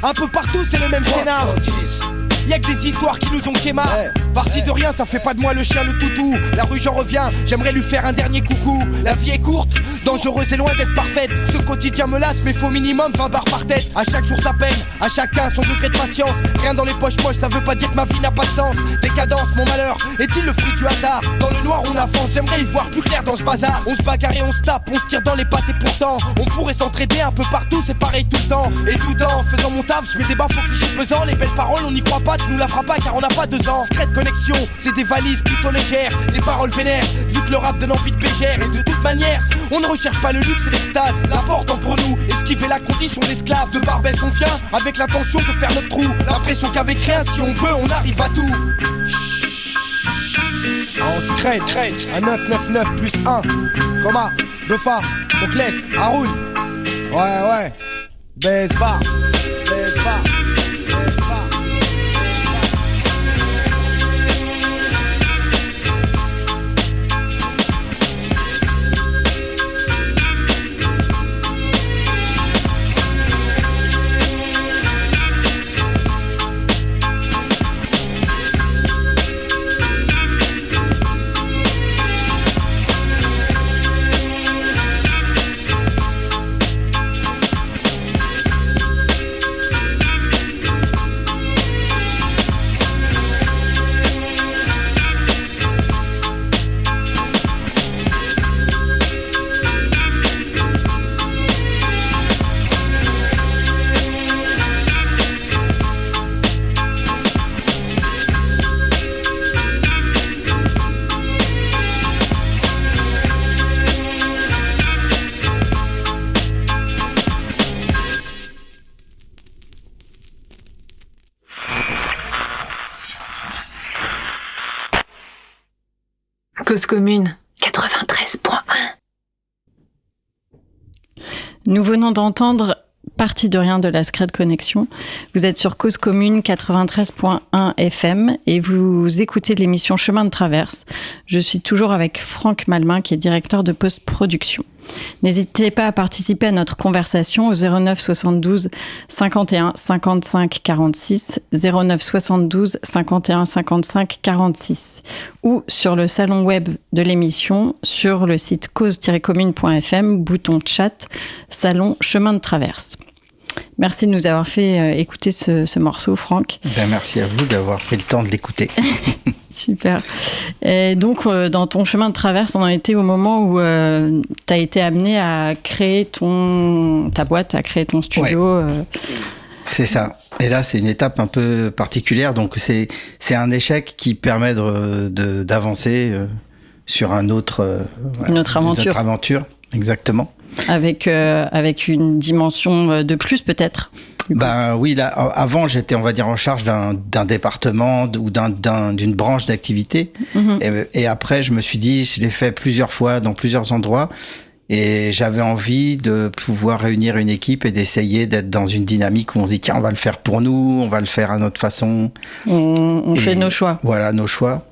F: Un peu partout c'est le même scénar.
E: Quoi que t'en dises.
F: Y'a que des histoires qui nous ont quémar. Parti de rien, ça fait pas de moi le chien le toutou. La rue j'en reviens, j'aimerais lui faire un dernier coucou. La vie est courte, dangereuse et loin d'être parfaite. Ce quotidien me lasse, mais faut minimum 20 barres par tête. À chaque jour sa peine, à chacun son degré de patience. Rien dans les poches moches, ça veut pas dire que ma vie n'a pas de sens. Décadence, mon malheur, est-il le fruit du hasard? Dans le noir on avance, j'aimerais y voir plus clair dans ce bazar. On se bagarre et on se tape, on se tire dans les pattes et pourtant on pourrait s'entraider un peu partout, c'est pareil tout le temps. Et tout en faisant mon taf, je mets des baffes aux clichés pesants. Les belles paroles on n'y croit pas, tu nous la feras pas car on n'a pas 2 ans. Secrète connexion, c'est des valises plutôt légères. Les paroles vénères, vu que le rap donne envie de bégère. Et de toute manière, on ne recherche pas le luxe et l'extase. L'important pour nous, esquiver la condition d'esclave. De Barbès on vient, avec l'intention de faire notre trou. L'impression qu'avec rien, si on veut, on arrive à tout. On se crête, à 999 plus 1. Coma, Buffa, Monclès, Haroun. Ouais, Besbar, Besbar.
A: Cause commune 93.1.
B: Nous venons d'entendre Partie de rien de la Secrète Connexion. Vous êtes sur Cause Commune 93.1 FM et vous écoutez l'émission Chemin de Traverse. Je suis toujours avec Franck Malmin qui est directeur de post-production. N'hésitez pas à participer à notre conversation au 09 72 51 55 46, 09 72 51 55 46 ou sur le salon web de l'émission sur le site cause-commune.fm, bouton chat, salon Chemin de Traverse. Merci de nous avoir fait écouter ce morceau, Franck.
C: Merci à vous d'avoir pris le temps de l'écouter.
B: Super. Et donc, dans ton chemin de traverse, on en était au moment où tu as été amené à créer ta boîte, à créer ton studio.
C: Ouais. C'est ça. Et là, c'est une étape un peu particulière. Donc, c'est un échec qui permet d'avancer sur une autre aventure. Une autre aventure, exactement.
B: Avec une dimension de plus, peut-être.
C: Ben oui, là, avant, j'étais, on va dire, en charge d'un département ou d'une branche d'activité. Mm-hmm. Et après, je me suis dit, je l'ai fait plusieurs fois dans plusieurs endroits. Et j'avais envie de pouvoir réunir une équipe et d'essayer d'être dans une dynamique où on se dit, tiens, on va le faire pour nous, on va le faire à notre façon.
B: On fait nos choix.
C: Voilà, nos choix.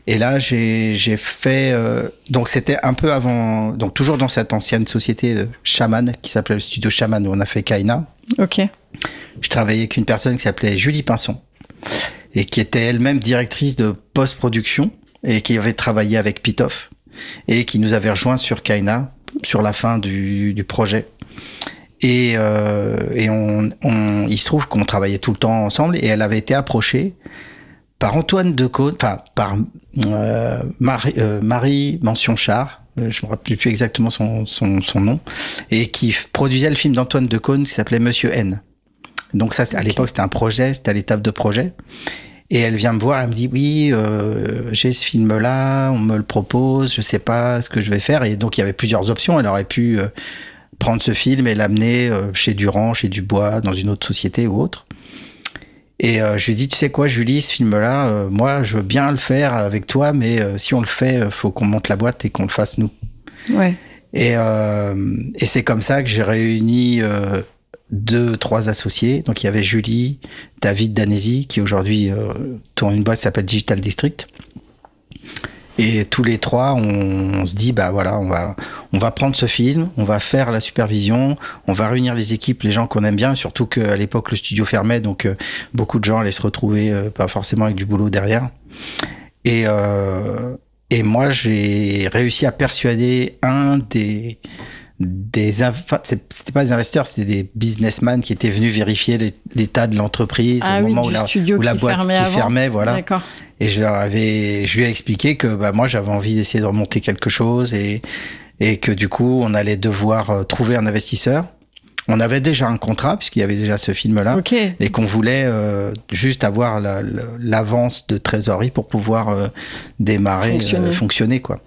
C: Et là, j'ai fait... donc, c'était un peu avant... Donc, toujours dans cette ancienne société Shaman, qui s'appelait le studio Shaman, où on a fait Kaina.
B: Ok.
C: Je travaillais avec une personne qui s'appelait Julie Pinson, et qui était elle-même directrice de post-production, et qui avait travaillé avec Pitoff, et qui nous avait rejoint sur Kaina, sur la fin du projet. Et il se trouve qu'on travaillait tout le temps ensemble, et elle avait été approchée par Antoine Decaune, enfin par Marie Mention-Char, je me rappelle plus exactement son nom, et qui produisait le film d'Antoine Decaune qui s'appelait Monsieur N. Donc ça, à l'époque, c'était un projet, c'était à l'étape de projet. Et elle vient me voir, elle me dit oui, j'ai ce film-là, on me le propose, je sais pas ce que je vais faire. Et donc il y avait plusieurs options. Elle aurait pu prendre ce film et l'amener chez Durand, chez Dubois, dans une autre société ou autre. Et je lui ai dit, tu sais quoi, Julie, ce film-là, moi, je veux bien le faire avec toi, mais si on le fait, faut qu'on monte la boîte et qu'on le fasse nous.
B: Ouais.
C: Et c'est comme ça que j'ai réuni 2-3 associés. Donc il y avait Julie, David Danesi, qui aujourd'hui tourne une boîte qui s'appelle Digital District. Et tous les 3, on se dit, bah voilà, on va prendre ce film, on va faire la supervision, on va réunir les équipes, les gens qu'on aime bien, surtout qu'à l'époque, le studio fermait, donc beaucoup de gens allaient se retrouver, pas forcément avec du boulot derrière. Et moi, j'ai réussi à persuader un des c'était pas des investisseurs, c'était des businessmen qui étaient venus vérifier l'état de l'entreprise au moment où la boîte fermait, voilà.
B: D'accord.
C: Et je lui ai expliqué que moi j'avais envie d'essayer de remonter quelque chose et que du coup on allait devoir trouver un investisseur. On avait déjà un contrat puisqu'il y avait déjà ce film-là, et qu'on voulait juste avoir l'avance de trésorerie pour pouvoir démarrer, fonctionner quoi.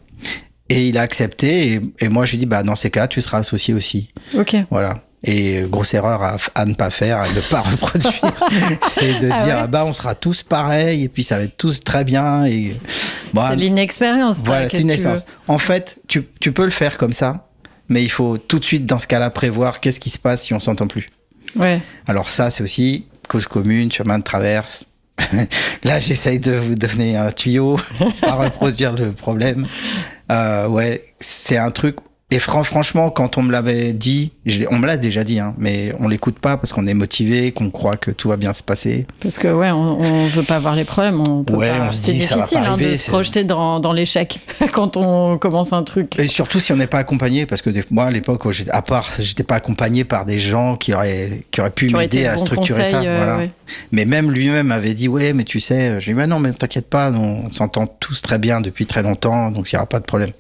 C: Et il a accepté, et moi je lui ai dit, dans ces cas-là, tu seras associé aussi. Ok. Voilà. Et grosse erreur à ne pas faire, et de ne pas reproduire, c'est de dire, on sera tous pareils, et puis ça va être tous très bien. Et,
B: c'est l'inexpérience.
C: Voilà, c'est une expérience. En fait, tu peux le faire comme ça, mais il faut tout de suite, dans ce cas-là, prévoir qu'est-ce qui se passe si on s'entend plus. Ouais. Alors ça, c'est aussi cause commune, chemin de traverse. Là, j'essaye de vous donner un tuyau, pas reproduire le problème. Ouais, c'est un truc. Et franchement, quand on me l'avait dit, on me l'a déjà dit, hein, mais on l'écoute pas parce qu'on est motivé, qu'on croit que tout va bien se passer.
B: Parce que on veut pas avoir les problèmes, on peut pas.
C: On se
B: c'est
C: dit,
B: difficile de se projeter dans l'échec quand on commence un truc.
C: Et surtout si on n'est pas accompagné, parce que moi à l'époque, j'étais pas accompagné par des gens qui auraient pu m'aider à structurer ça. Voilà. Ouais. Mais même lui-même avait dit, ouais, mais tu sais, je lui ai dit, non, mais t'inquiète pas, on s'entend tous très bien depuis très longtemps, donc il y aura pas de problème.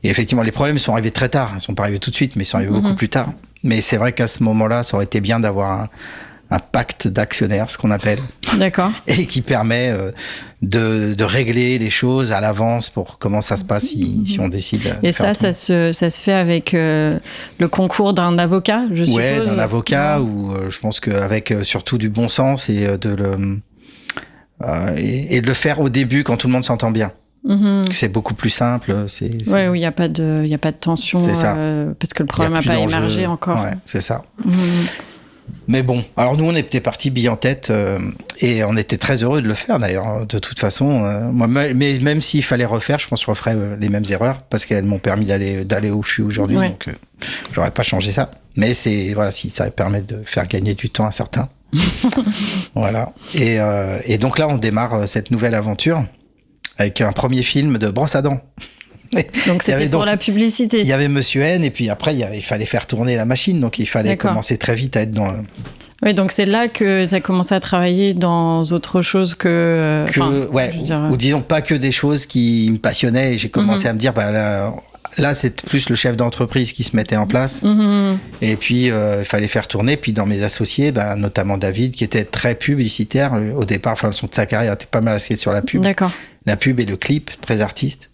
C: Et effectivement, les problèmes sont arrivés très tard. Ils ne sont pas arrivés tout de suite, mais ils sont arrivés beaucoup plus tard. Mais c'est vrai qu'à ce moment-là, ça aurait été bien d'avoir un pacte d'actionnaires, ce qu'on appelle. D'accord. Et qui permet de régler les choses à l'avance pour comment ça se passe si on décide.
B: Et ça se fait avec le concours d'un avocat, je suppose.
C: Ouais, d'un avocat, ou je pense qu'avec surtout du bon sens et de le faire au début quand tout le monde s'entend bien. C'est beaucoup plus simple.
B: Ouais, où il n'y a pas de tension. C'est ça. Parce que le problème n'a pas émergé encore.
C: Ouais, c'est ça. Mais bon, alors nous, on était partis billes en tête et on était très heureux de le faire d'ailleurs. De toute façon, moi, mais même s'il fallait refaire, je pense que je referais les mêmes erreurs parce qu'elles m'ont permis d'aller où je suis aujourd'hui. Ouais. Donc, j'aurais pas changé ça. Mais voilà, si ça permet de faire gagner du temps à certains. Voilà. Et donc là, on démarre cette nouvelle aventure avec un premier film de brosse à dents.
B: Donc c'était pour la publicité.
C: Il y avait Monsieur N, et puis après il fallait faire tourner la machine, donc il fallait commencer très vite à être dans...
B: Oui, donc c'est là que tu as commencé à travailler dans autre chose que
C: ou disons pas que des choses qui me passionnaient, et j'ai commencé à me dire, là c'est plus le chef d'entreprise qui se mettait en place, et puis il fallait faire tourner, puis dans mes associés, notamment David, qui était très publicitaire au départ, enfin de sa carrière était pas mal axé sur la pub. D'accord. La pub et le clip, très artiste.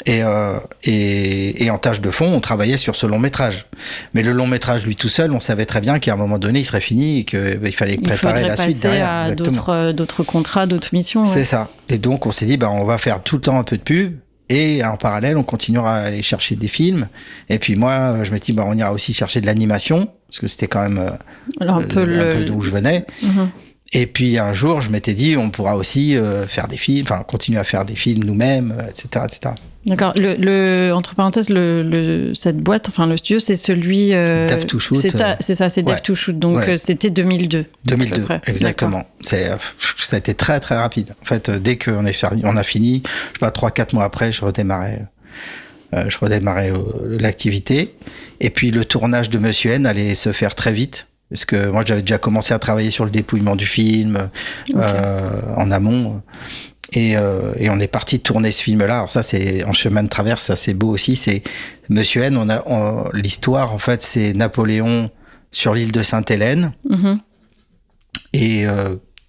C: Et en tâche de fond, on travaillait sur ce long métrage. Mais le long métrage, lui tout seul, on savait très bien qu'à un moment donné, il serait fini et qu'il fallait préparer la suite derrière.
B: Il faudrait passer à d'autres contrats, d'autres missions. Ouais.
C: C'est ça. Et donc, on s'est dit, on va faire tout le temps un peu de pub. Et en parallèle, on continuera à aller chercher des films. Et puis moi, je me dis, on ira aussi chercher de l'animation. Parce que c'était quand même un peu d'où je venais. Et puis un jour, je m'étais dit, on pourra aussi faire des films, enfin continuer à faire des films nous-mêmes, etc., etc.
B: D'accord. Entre parenthèses, cette boîte, enfin le studio, c'est celui...
C: Dev to Shoot.
B: C'est ça, c'est Dev to Shoot. Donc c'était 2002.
C: 2002, exactement. Ça a été très très rapide. En fait, dès qu'on a fini, je sais pas, 3-4 mois après, je redémarrais l'activité. Et puis le tournage de Monsieur N allait se faire très vite. Parce que moi, j'avais déjà commencé à travailler sur le dépouillement du film en amont. Et on est parti tourner ce film-là. Alors ça, c'est en chemin de traverse, ça c'est beau aussi. C'est Monsieur N. L'histoire, en fait, c'est Napoléon sur l'île de Sainte-Hélène.
B: Mhm.
C: Et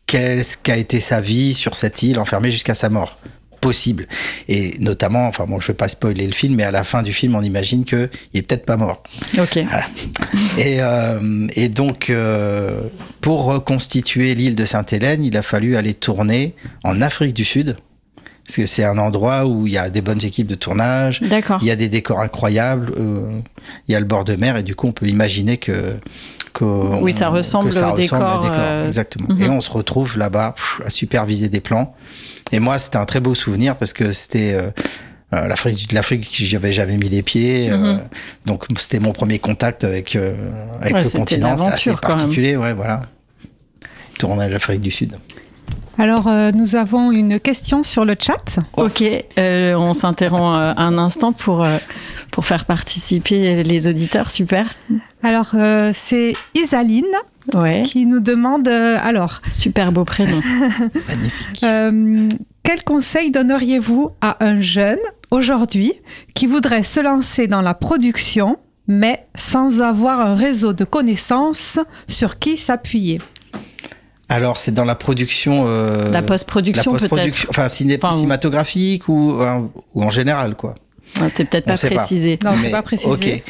C: qu'est-ce qu'a été sa vie sur cette île, enfermée jusqu'à sa mort possible. Et notamment, enfin bon, je vais pas spoiler le film, mais à la fin du film, on imagine qu'il est peut-être pas mort.
B: Ok.
C: Voilà. Et donc, pour reconstituer l'île de Sainte-Hélène, il a fallu aller tourner en Afrique du Sud. Parce que c'est un endroit où il y a des bonnes équipes de tournage.
B: D'accord.
C: Il y a des décors incroyables. Il y a le bord de mer. Et du coup, on peut imaginer
B: oui, ça ressemble au décor.
C: Exactement. Et on se retrouve là-bas à superviser des plans. Et moi, c'était un très beau souvenir parce que c'était l'Afrique, j'y avais jamais mis les pieds. Donc, c'était mon premier contact avec le continent. C'était assez particulier. Ouais, voilà. Tournage Afrique du Sud.
D: Alors, nous avons une question sur le chat.
B: Ok, on s'interrompt un instant pour faire participer les auditeurs. Super.
D: Alors, c'est Isaline qui nous demande...
B: Super beau prénom.
C: Magnifique.
D: Quel conseil donneriez-vous à un jeune, aujourd'hui, qui voudrait se lancer dans la production, mais sans avoir un réseau de connaissances sur qui s'appuyer ?
C: Alors, c'est dans la production...
B: la post-production, peut-être.
C: Enfin, cinématographique ou en général, quoi.
B: C'est peut-être pas précisé.
D: Non, c'est pas précisé.
C: Ok.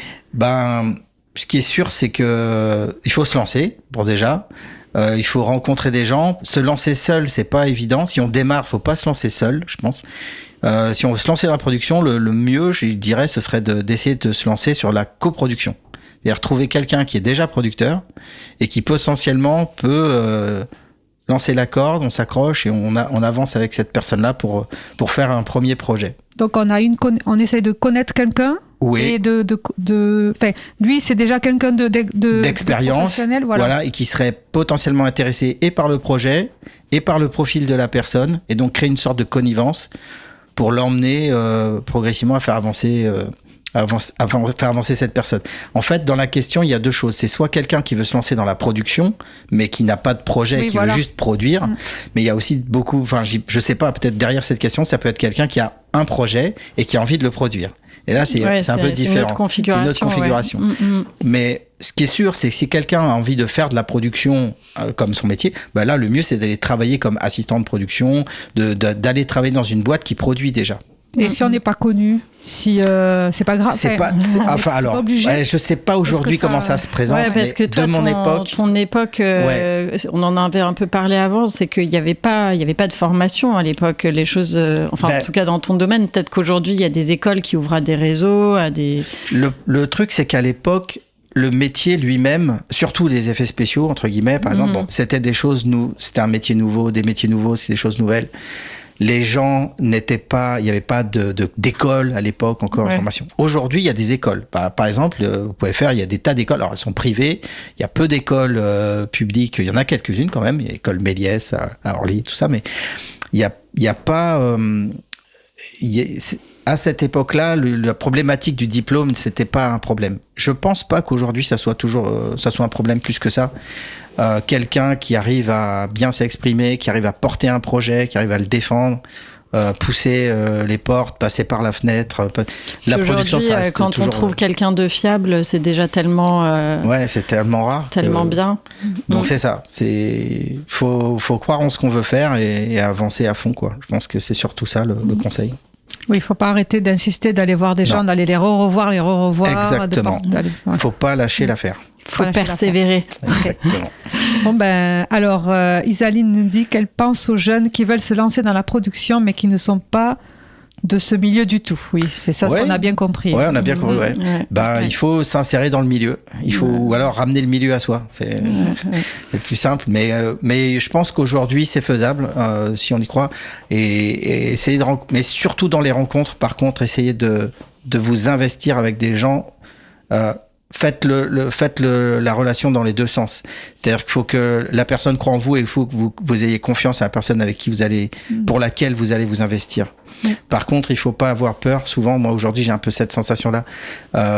C: Ce qui est sûr, c'est que il faut se lancer, pour déjà. Il faut rencontrer des gens. Se lancer seul, c'est pas évident. Si on démarre, faut pas se lancer seul, je pense. Si on veut se lancer dans la production, le mieux, je dirais, ce serait d'essayer de se lancer sur la coproduction. C'est-à-dire trouver quelqu'un qui est déjà producteur et qui potentiellement peut lancer la corde, on s'accroche et on avance avec cette personne-là pour faire un premier projet.
D: Donc on essaie de connaître quelqu'un.
C: Oui.
D: Et lui, c'est déjà quelqu'un
C: d'expérience,
D: professionnel,
C: voilà, et qui serait potentiellement intéressé et par le projet et par le profil de la personne, et donc créer une sorte de connivence pour l'emmener progressivement à faire avancer cette personne. En fait, dans la question, il y a deux choses. C'est soit quelqu'un qui veut se lancer dans la production, mais qui n'a pas de projet, veut juste produire. Mais il y a aussi beaucoup, je sais pas, peut-être derrière cette question, ça peut être quelqu'un qui a un projet et qui a envie de le produire. Et là, c'est un peu différent. C'est une autre configuration. Ouais. Mais ce qui est sûr, c'est que si quelqu'un a envie de faire de la production comme son métier, là, le mieux, c'est d'aller travailler comme assistant de production, d'aller travailler dans une boîte qui produit déjà.
D: Et si on n'est pas connu, c'est pas grave.
C: Je sais pas aujourd'hui comment ça se présente.
B: Ouais, parce que toi, ton époque, on en avait un peu parlé avant, c'est qu'il y avait pas de formation à l'époque. Les choses, en tout cas dans ton domaine, peut-être qu'aujourd'hui il y a des écoles qui ouvrent à des réseaux, à des. Le
C: truc, c'est qu'à l'époque, le métier lui-même, surtout les effets spéciaux entre guillemets, par exemple, c'était des choses c'était un métier nouveau, des métiers nouveaux, c'est des choses nouvelles. Les gens n'étaient pas, il n'y avait pas d'école à l'époque encore en formation. Aujourd'hui, il y a des écoles. Par exemple, vous pouvez faire, il y a des tas d'écoles. Alors, elles sont privées. Il y a peu d'écoles publiques. Il y en a quelques-unes quand même. Il y a l'école Méliès à Orly, tout ça. Mais il y a pas, à cette époque-là, la problématique du diplôme, c'était pas un problème. Je pense pas qu'aujourd'hui, ça soit un problème plus que ça. Quelqu'un qui arrive à bien s'exprimer, qui arrive à porter un projet, qui arrive à le défendre, pousser les portes, passer par la fenêtre. La production, ça reste
B: quand on trouve quelqu'un de fiable, c'est déjà tellement...
C: c'est tellement rare.
B: Tellement bien.
C: Donc c'est ça. Faut croire en ce qu'on veut faire et avancer à fond, quoi. Je pense que c'est surtout ça le conseil.
D: Oui, il ne faut pas arrêter d'insister, d'aller voir des gens, d'aller les revoir.
C: Exactement. Il ne faut pas lâcher l'affaire.
B: Il faut persévérer.
C: Exactement.
D: Alors, Isaline nous dit qu'elle pense aux jeunes qui veulent se lancer dans la production, mais qui ne sont pas de ce milieu du tout. Oui, c'est ça ce qu'on a bien compris.
C: Oui, on a bien compris. Il faut s'insérer dans le milieu. Il faut, ou alors ramener le milieu à soi. C'est le plus simple. Mais je pense qu'aujourd'hui, c'est faisable, si on y croit. Et essayer mais surtout dans les rencontres, par contre, essayez de vous investir avec des gens. Faites la relation dans les deux sens. C'est-à-dire qu'il faut que la personne croie en vous et il faut que vous ayez confiance à la personne avec qui pour laquelle vous allez vous investir. Par contre, il faut pas avoir peur. Souvent, moi aujourd'hui, j'ai un peu cette sensation-là.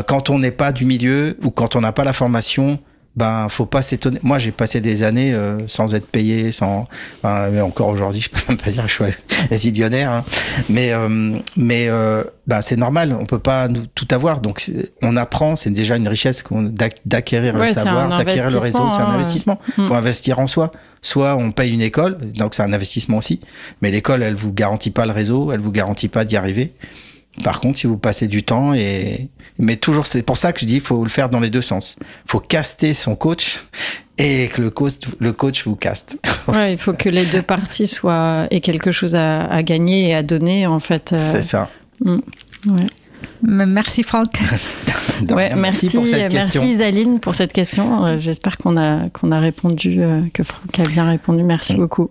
C: Quand on n'est pas du milieu ou quand on n'a pas la formation, ben faut pas s'étonner. Moi, j'ai passé des années sans être payé, mais encore aujourd'hui, je peux même pas dire que je suis zillionnaire, hein. Mais ben, c'est normal, on peut pas tout avoir. Donc on apprend, c'est déjà une richesse d'acquérir le savoir, d'acquérir le réseau, c'est un investissement. Faut investir en soi. Soit on paye une école, donc c'est un investissement aussi. Mais l'école, elle vous garantit pas le réseau, elle vous garantit pas d'y arriver. Par contre, si vous passez du temps mais toujours, c'est pour ça que je dis, il faut le faire dans les deux sens. Il faut caster son coach et que le coach vous caste.
B: Ouais, il faut que les deux parties aient quelque chose à gagner et à donner, en fait.
C: C'est ça.
B: Ouais.
D: Merci Franck.
B: Ouais, merci pour cette question. Merci Isaline pour cette question. J'espère qu'on a répondu, que Franck a bien répondu. Merci beaucoup.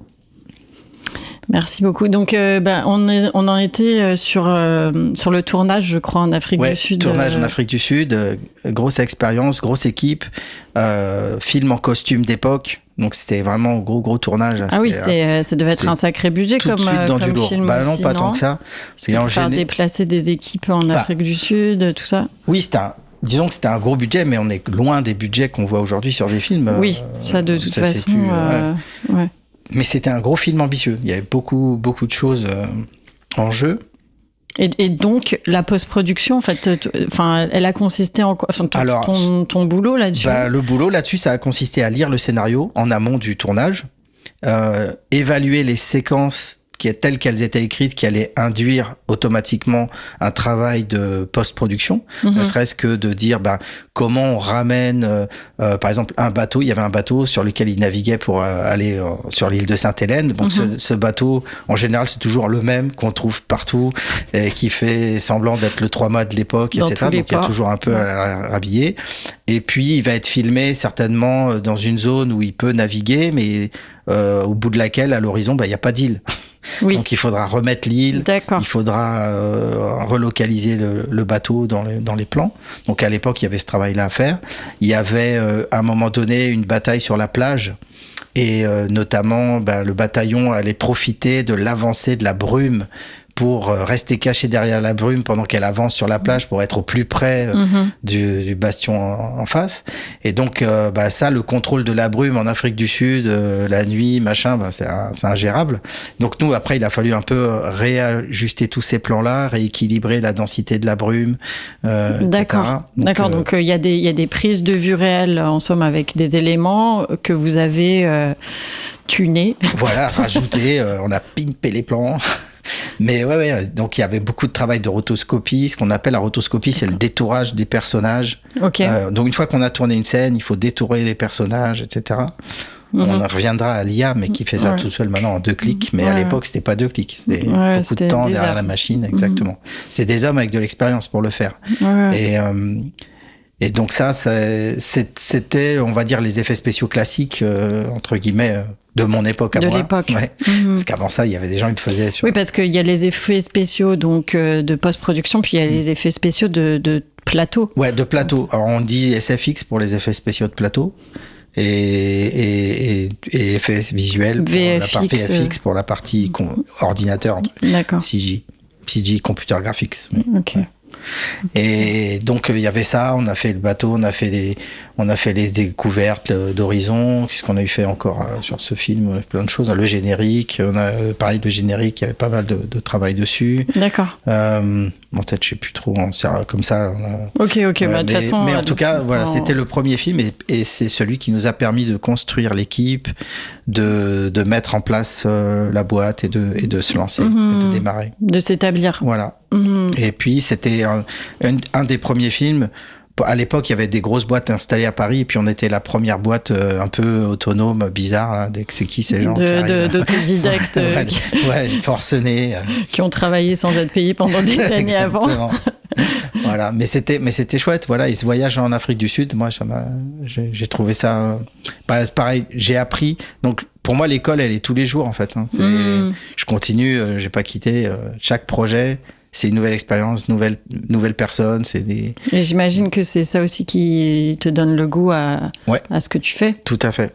B: Merci beaucoup. Donc, on en était sur le tournage, je crois, en Afrique du Sud.
C: Tournage en Afrique du Sud, grosse expérience, grosse équipe, film en costume d'époque. Donc, c'était vraiment gros tournage.
B: Ah oui, ça devait être un sacré budget comme film
C: non,
B: aussi,
C: pas tant que ça.
B: Parce que faire déplacer des équipes en Afrique du Sud, tout ça.
C: Oui, disons que c'était un gros budget, mais on est loin des budgets qu'on voit aujourd'hui sur des films.
B: Oui, ça de toute façon. Ouais.
C: Mais c'était un gros film ambitieux. Il y avait beaucoup de choses en jeu.
B: Et donc, la post-production, en fait, elle a consisté en quoi? Alors, ton boulot là-dessus?
C: Le boulot là-dessus, ça a consisté à lire le scénario en amont du tournage, évaluer les séquences telles qu'elles étaient écrites, qui allaient induire automatiquement un travail de post-production, ne serait-ce que de dire comment on ramène, par exemple, un bateau. Il y avait un bateau sur lequel il naviguait pour aller sur l'île de Sainte-Hélène. Donc ce bateau, en général, c'est toujours le même qu'on trouve partout, et qui fait semblant d'être le 3 mâts de l'époque, etc. Donc il y a toujours un peu à rhabiller. Et puis il va être filmé certainement dans une zone où il peut naviguer, mais au bout de laquelle, à l'horizon, il n'y a pas d'île. Oui. Donc il faudra remettre l'île, il faudra relocaliser le bateau dans les plans. Donc à l'époque, il y avait ce travail-là à faire. Il y avait à un moment donné une bataille sur la plage, et notamment le bataillon allait profiter de l'avancée de la brume pour rester caché derrière la brume pendant qu'elle avance sur la plage, pour être au plus près du bastion en face. Et donc, ça, le contrôle de la brume en Afrique du Sud, la nuit, c'est ingérable. Donc nous, après, il a fallu un peu réajuster tous ces plans-là, rééquilibrer la densité de la brume,
B: D'accord.
C: D'accord.
B: Donc, il y a des prises de vue réelles, en somme, avec des éléments que vous avez tunés.
C: Voilà, rajouté, on a pimpé les plans. Mais donc il y avait beaucoup de travail de rotoscopie. Ce qu'on appelle la rotoscopie, c'est le détourage des personnages.
B: Okay.
C: Donc une fois qu'on a tourné une scène, il faut détourer les personnages, etc. On reviendra à l'IA, mais qui fait ça tout seul maintenant en 2 clics. Mais à l'époque, c'était pas 2 clics. C'était beaucoup de temps derrière la machine, exactement. C'est des hommes avec de l'expérience pour le faire. Et donc ça, c'était, on va dire, les effets spéciaux classiques, entre guillemets, de mon époque à moi.
B: De l'époque.
C: Ouais. Parce qu'avant ça, il y avait des gens qui le faisaient sur...
B: Oui, parce qu'il y a les effets spéciaux donc, de post-production, puis il y a les effets spéciaux de plateau. Ouais,
C: de plateau. Alors on dit SFX pour les effets spéciaux de plateau. Et effets visuels pour VFX pour la partie ordinateur.
B: D'accord.
C: CG, Computer Graphics.
B: Ok.
C: Ouais. Et donc il y avait ça, on a fait le bateau, on a fait les découvertes d'horizon. Qu'est-ce qu'on a eu fait encore sur ce film? On a fait plein de choses. Le générique, pareil, le générique, il y avait pas mal de travail dessus.
B: D'accord.
C: Peut-être je sais plus trop, comme ça.
B: Ok, de toute façon.
C: Mais en tout cas, voilà, c'était le premier film, et c'est celui qui nous a permis de construire l'équipe, de mettre en place la boîte et de se lancer, et de démarrer.
B: De s'établir.
C: Voilà. Et puis c'était un des premiers films. À l'époque, il y avait des grosses boîtes installées à Paris, et puis on était la première boîte un peu autonome, bizarre. Là. C'est qui ces gens
B: d'autodidactes
C: forcenés.
B: Qui ont travaillé sans être payés pendant des années avant.
C: Voilà, mais c'était chouette. Voilà, et ce voyage en Afrique du Sud, moi, j'ai trouvé ça pareil. J'ai appris. Donc pour moi, l'école, elle est tous les jours en fait. Hein. Je continue. J'ai pas quitté chaque projet. C'est une nouvelle expérience, nouvelle personne. Et
B: j'imagine que c'est ça aussi qui te donne le goût à ce que tu fais.
C: Tout à fait.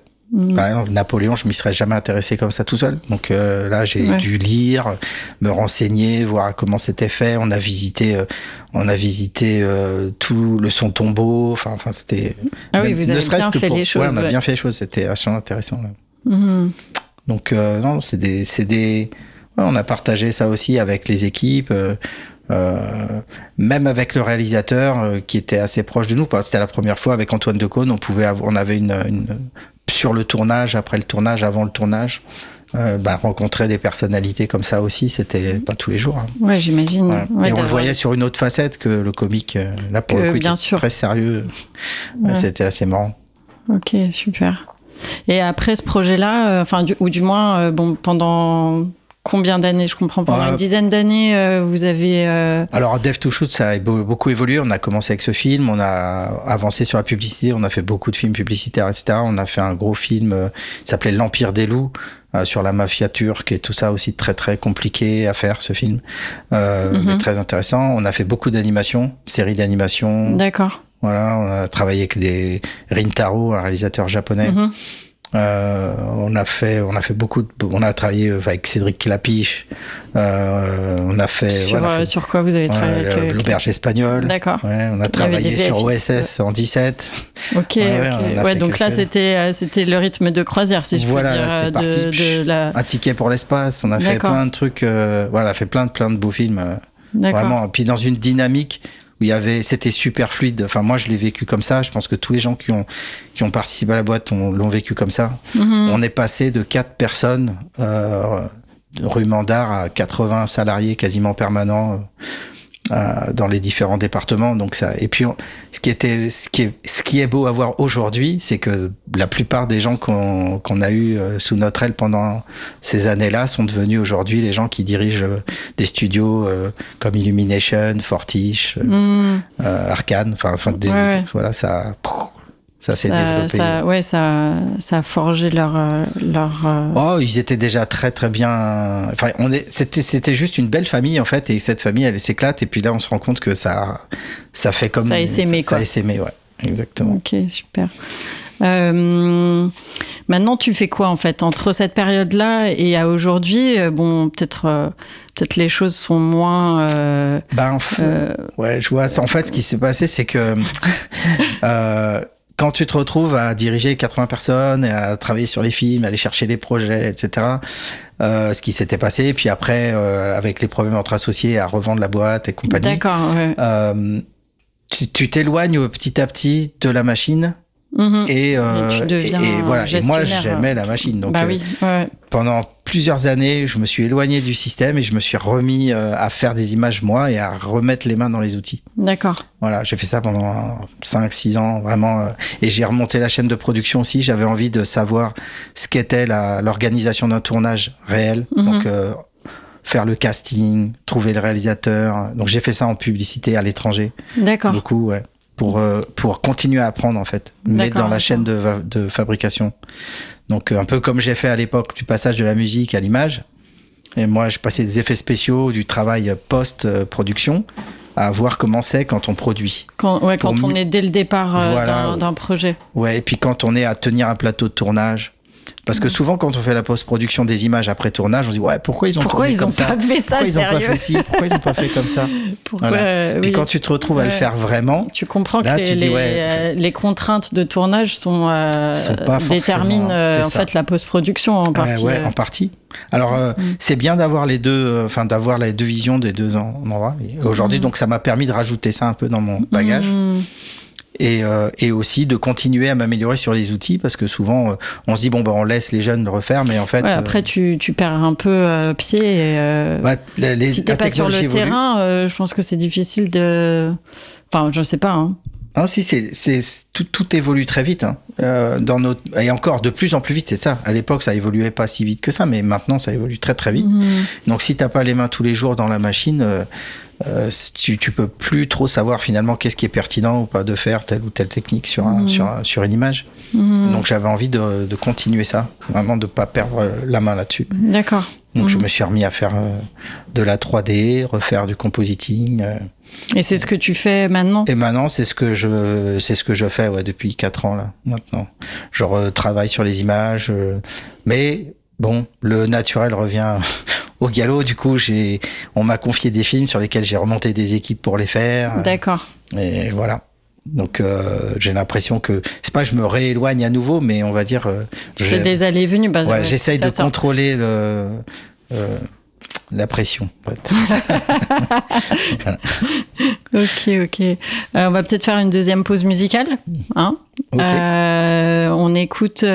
C: Par exemple, Napoléon, je m'y serais jamais intéressé comme ça tout seul. Donc là, j'ai dû lire, me renseigner, voir comment c'était fait. On a visité tout le son tombeau. Enfin, c'était.
B: Ah oui, vous avez bien fait les choses.
C: Ouais, on a bien fait les choses. C'était vachement intéressant. Là. Donc non, c'est des. Ouais, on a partagé ça aussi avec les équipes. Même avec le réalisateur qui était assez proche de nous. C'était la première fois avec Antoine Decaune, on avait une sur le tournage, après le tournage, avant le tournage, rencontrer des personnalités comme ça aussi, c'était pas tous les jours. Hein.
B: Ouais, j'imagine.
C: Ouais.
B: Ouais,
C: et on le voyait sur une autre facette que le comique. Là, pour le coup, il était très sérieux. Ouais. C'était assez marrant.
B: Ok, super. Et après ce projet-là, ou du moins, pendant combien d'années? Je comprends. Pendant une dizaine d'années, vous avez...
C: Alors, Dev to Shoot, ça a beaucoup évolué. On a commencé avec ce film, on a avancé sur la publicité, on a fait beaucoup de films publicitaires, etc. On a fait un gros film qui s'appelait L'Empire des loups, sur la mafia turque et tout ça, aussi très très compliqué à faire, ce film. Mais très intéressant. On a fait beaucoup d'animations, séries d'animation.
B: D'accord.
C: Voilà, on a travaillé avec Rintaro, un réalisateur japonais. On a fait on a travaillé avec Cédric Clapiche. On a fait
B: sur quoi vous avez travaillé avec
C: l'auberge espagnole.
B: D'accord.
C: Ouais, on a travaillé sur OSS en 17.
B: Ok. Donc là c'était le rythme de croisière, si je peux dire.
C: Un ticket pour l'espace. On a fait plein de trucs. On a fait plein de beaux films. Vraiment. Puis dans une dynamique où c'était super fluide. Enfin, moi, je l'ai vécu comme ça. Je pense que tous les gens qui ont participé à la boîte l'ont vécu comme ça. On est passé de 4 personnes, rue Mandar, à 80 salariés quasiment permanents dans les différents départements. Donc ça. Et puis, ce qui est beau à voir aujourd'hui, c'est que la plupart des gens qu'on a eu sous notre aile pendant ces années-là sont devenus aujourd'hui les gens qui dirigent des studios comme Illumination, Fortiche, Arcane. Voilà, ça s'est développé.
B: Ça a forgé leur.
C: Oh, ils étaient déjà très très bien. Enfin, c'était juste une belle famille en fait, et cette famille elle s'éclate. Et puis là, on se rend compte que ça fait comme
B: ça a essaimé, quoi.
C: Ça a essaimé, ouais, exactement.
B: Ok, super. Maintenant, tu fais quoi en fait entre cette période-là et à aujourd'hui? Peut-être les choses sont moins.
C: Ouais, je vois. En fait, ce qui s'est passé, c'est que. Quand tu te retrouves à diriger 80 personnes et à travailler sur les films, aller chercher les projets, etc., ce qui s'était passé, puis après, avec les problèmes entre associés, à revendre la boîte et compagnie.
B: D'accord, ouais.
C: Tu t'éloignes petit à petit de la machine. Et voilà. Et moi, j'aimais la machine. Donc, pendant plusieurs années, je me suis éloigné du système et je me suis remis à faire des images moi et à remettre les mains dans les outils.
B: D'accord.
C: Voilà, j'ai fait ça pendant 5-6 ans, vraiment. Et j'ai remonté la chaîne de production aussi. J'avais envie de savoir ce qu'était l'organisation d'un tournage réel. Donc, faire le casting, trouver le réalisateur. Donc, j'ai fait ça en publicité à l'étranger.
B: D'accord.
C: Beaucoup, ouais. Pour continuer à apprendre, en fait, mais dans la chaîne de fabrication. Donc, un peu comme j'ai fait à l'époque du passage de la musique à l'image. Et moi, je passais des effets spéciaux, du travail post-production, à voir comment c'est quand on produit.
B: Quand on est dès le départ d'un projet.
C: Ouais, et puis quand on est à tenir un plateau de tournage. Parce que souvent, quand on fait la post-production des images après tournage, on se dit pourquoi ils ont pas
B: fait ça,
C: pourquoi ils ont pas fait ci, pourquoi ils ont pas fait comme ça. Puis quand tu te retrouves à le faire vraiment,
B: tu comprends
C: là,
B: que les contraintes de tournage déterminent en fait la post-production en partie.
C: Ouais, en partie. Alors c'est bien d'avoir les deux, d'avoir les deux visions des deux endroits. Et aujourd'hui, donc ça m'a permis de rajouter ça un peu dans mon bagage. Et aussi de continuer à m'améliorer sur les outils, parce que souvent on se dit on laisse les jeunes le refaire, mais en fait
B: après tu perds un peu pied et si t'es pas sur le terrain, je pense que c'est difficile de je sais pas
C: Non, si, tout évolue très vite, et encore de plus en plus vite, c'est ça. À l'époque, ça évoluait pas si vite que ça, mais maintenant, ça évolue très très vite. Donc, si t'as pas les mains tous les jours dans la machine, tu peux plus trop savoir finalement qu'est-ce qui est pertinent ou pas de faire telle ou telle technique sur une image. Donc, j'avais envie de continuer ça, vraiment de pas perdre la main là-dessus.
B: D'accord.
C: Donc, je me suis remis à faire de la 3D, refaire du compositing.
B: Et c'est ce que tu fais maintenant ?
C: Et maintenant, c'est ce que je fais depuis 4 ans là, maintenant. Je retravaille sur les images, mais bon, le naturel revient au galop. Du coup, on m'a confié des films sur lesquels j'ai remonté des équipes pour les faire.
B: D'accord.
C: Et voilà. Donc j'ai l'impression que c'est pas je me rééloigne à nouveau, mais on va dire
B: tu fais des allées et venues.
C: J'essaye de contrôler la pression. En fait.
B: Ok. On va peut-être faire une deuxième pause musicale. Hein
C: Okay.
B: On écoute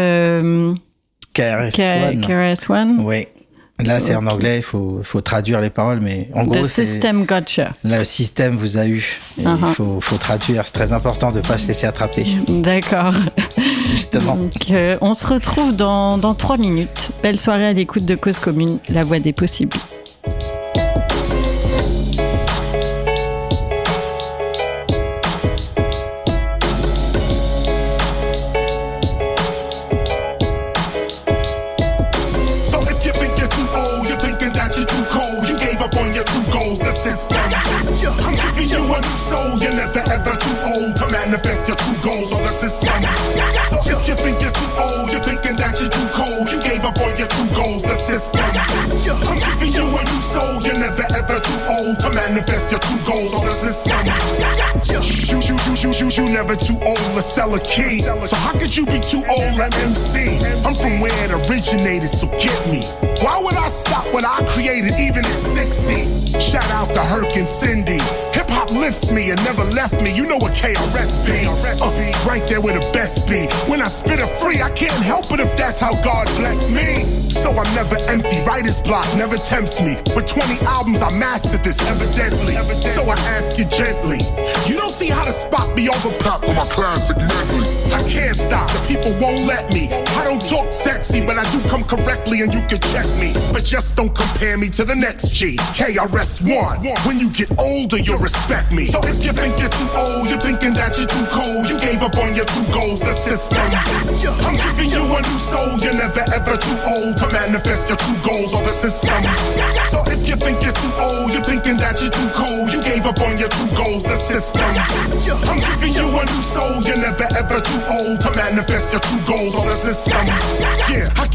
B: KRS-One.
C: Oui. Là, c'est en anglais, il faut traduire les paroles, mais en gros,
B: The System Gotcha.
C: Le système vous a eu. Il faut traduire, c'est très important de ne pas se laisser attraper.
B: D'accord.
C: Justement.
B: Donc, on se retrouve dans 3 minutes. Belle soirée à l'écoute de Cause Commune, la voix des possibles.
G: You're never ever too old to manifest your true goals or the system. So if you think you're too old, you're thinking that you're too cold. You gave up on your true goals, the system. I'm giving you a new soul. You're never ever too old to manifest your true goals or the system. You never too old to sell a key. So how could you be too old at MC? I'm from where it originated, so get me. Why would I stop what I created even at 60? Shout out to Herc and Cindy. Hip-hop lifts me and never left me. You know what KRS be. Right there where the best be. When I spit it free, I can't help it if that's how God blessed me. So I'm never empty. Writer's block never tempts me. With 20 albums, I mastered this evidently. So I ask you gently. You don't see how to spot me over pop on my classic medley. I can't stop. The people won't let me. I don't talk sexy, but I do come correctly and you can check me. But just don't compare me to the next G. KRS-One. When you get older, you'll respect me. So if you think you're too old, you're thinking that you're too cold. You gave up on your true goals, the system. I'm giving you a new soul. You're never ever too old to manifest your true goals or the system. So if you think you're too old, you're thinking that you're too cold. You gave up on your true goals, the system. I'm giving you a new soul. You're never ever too old to manifest your true goals or the system. Yeah, I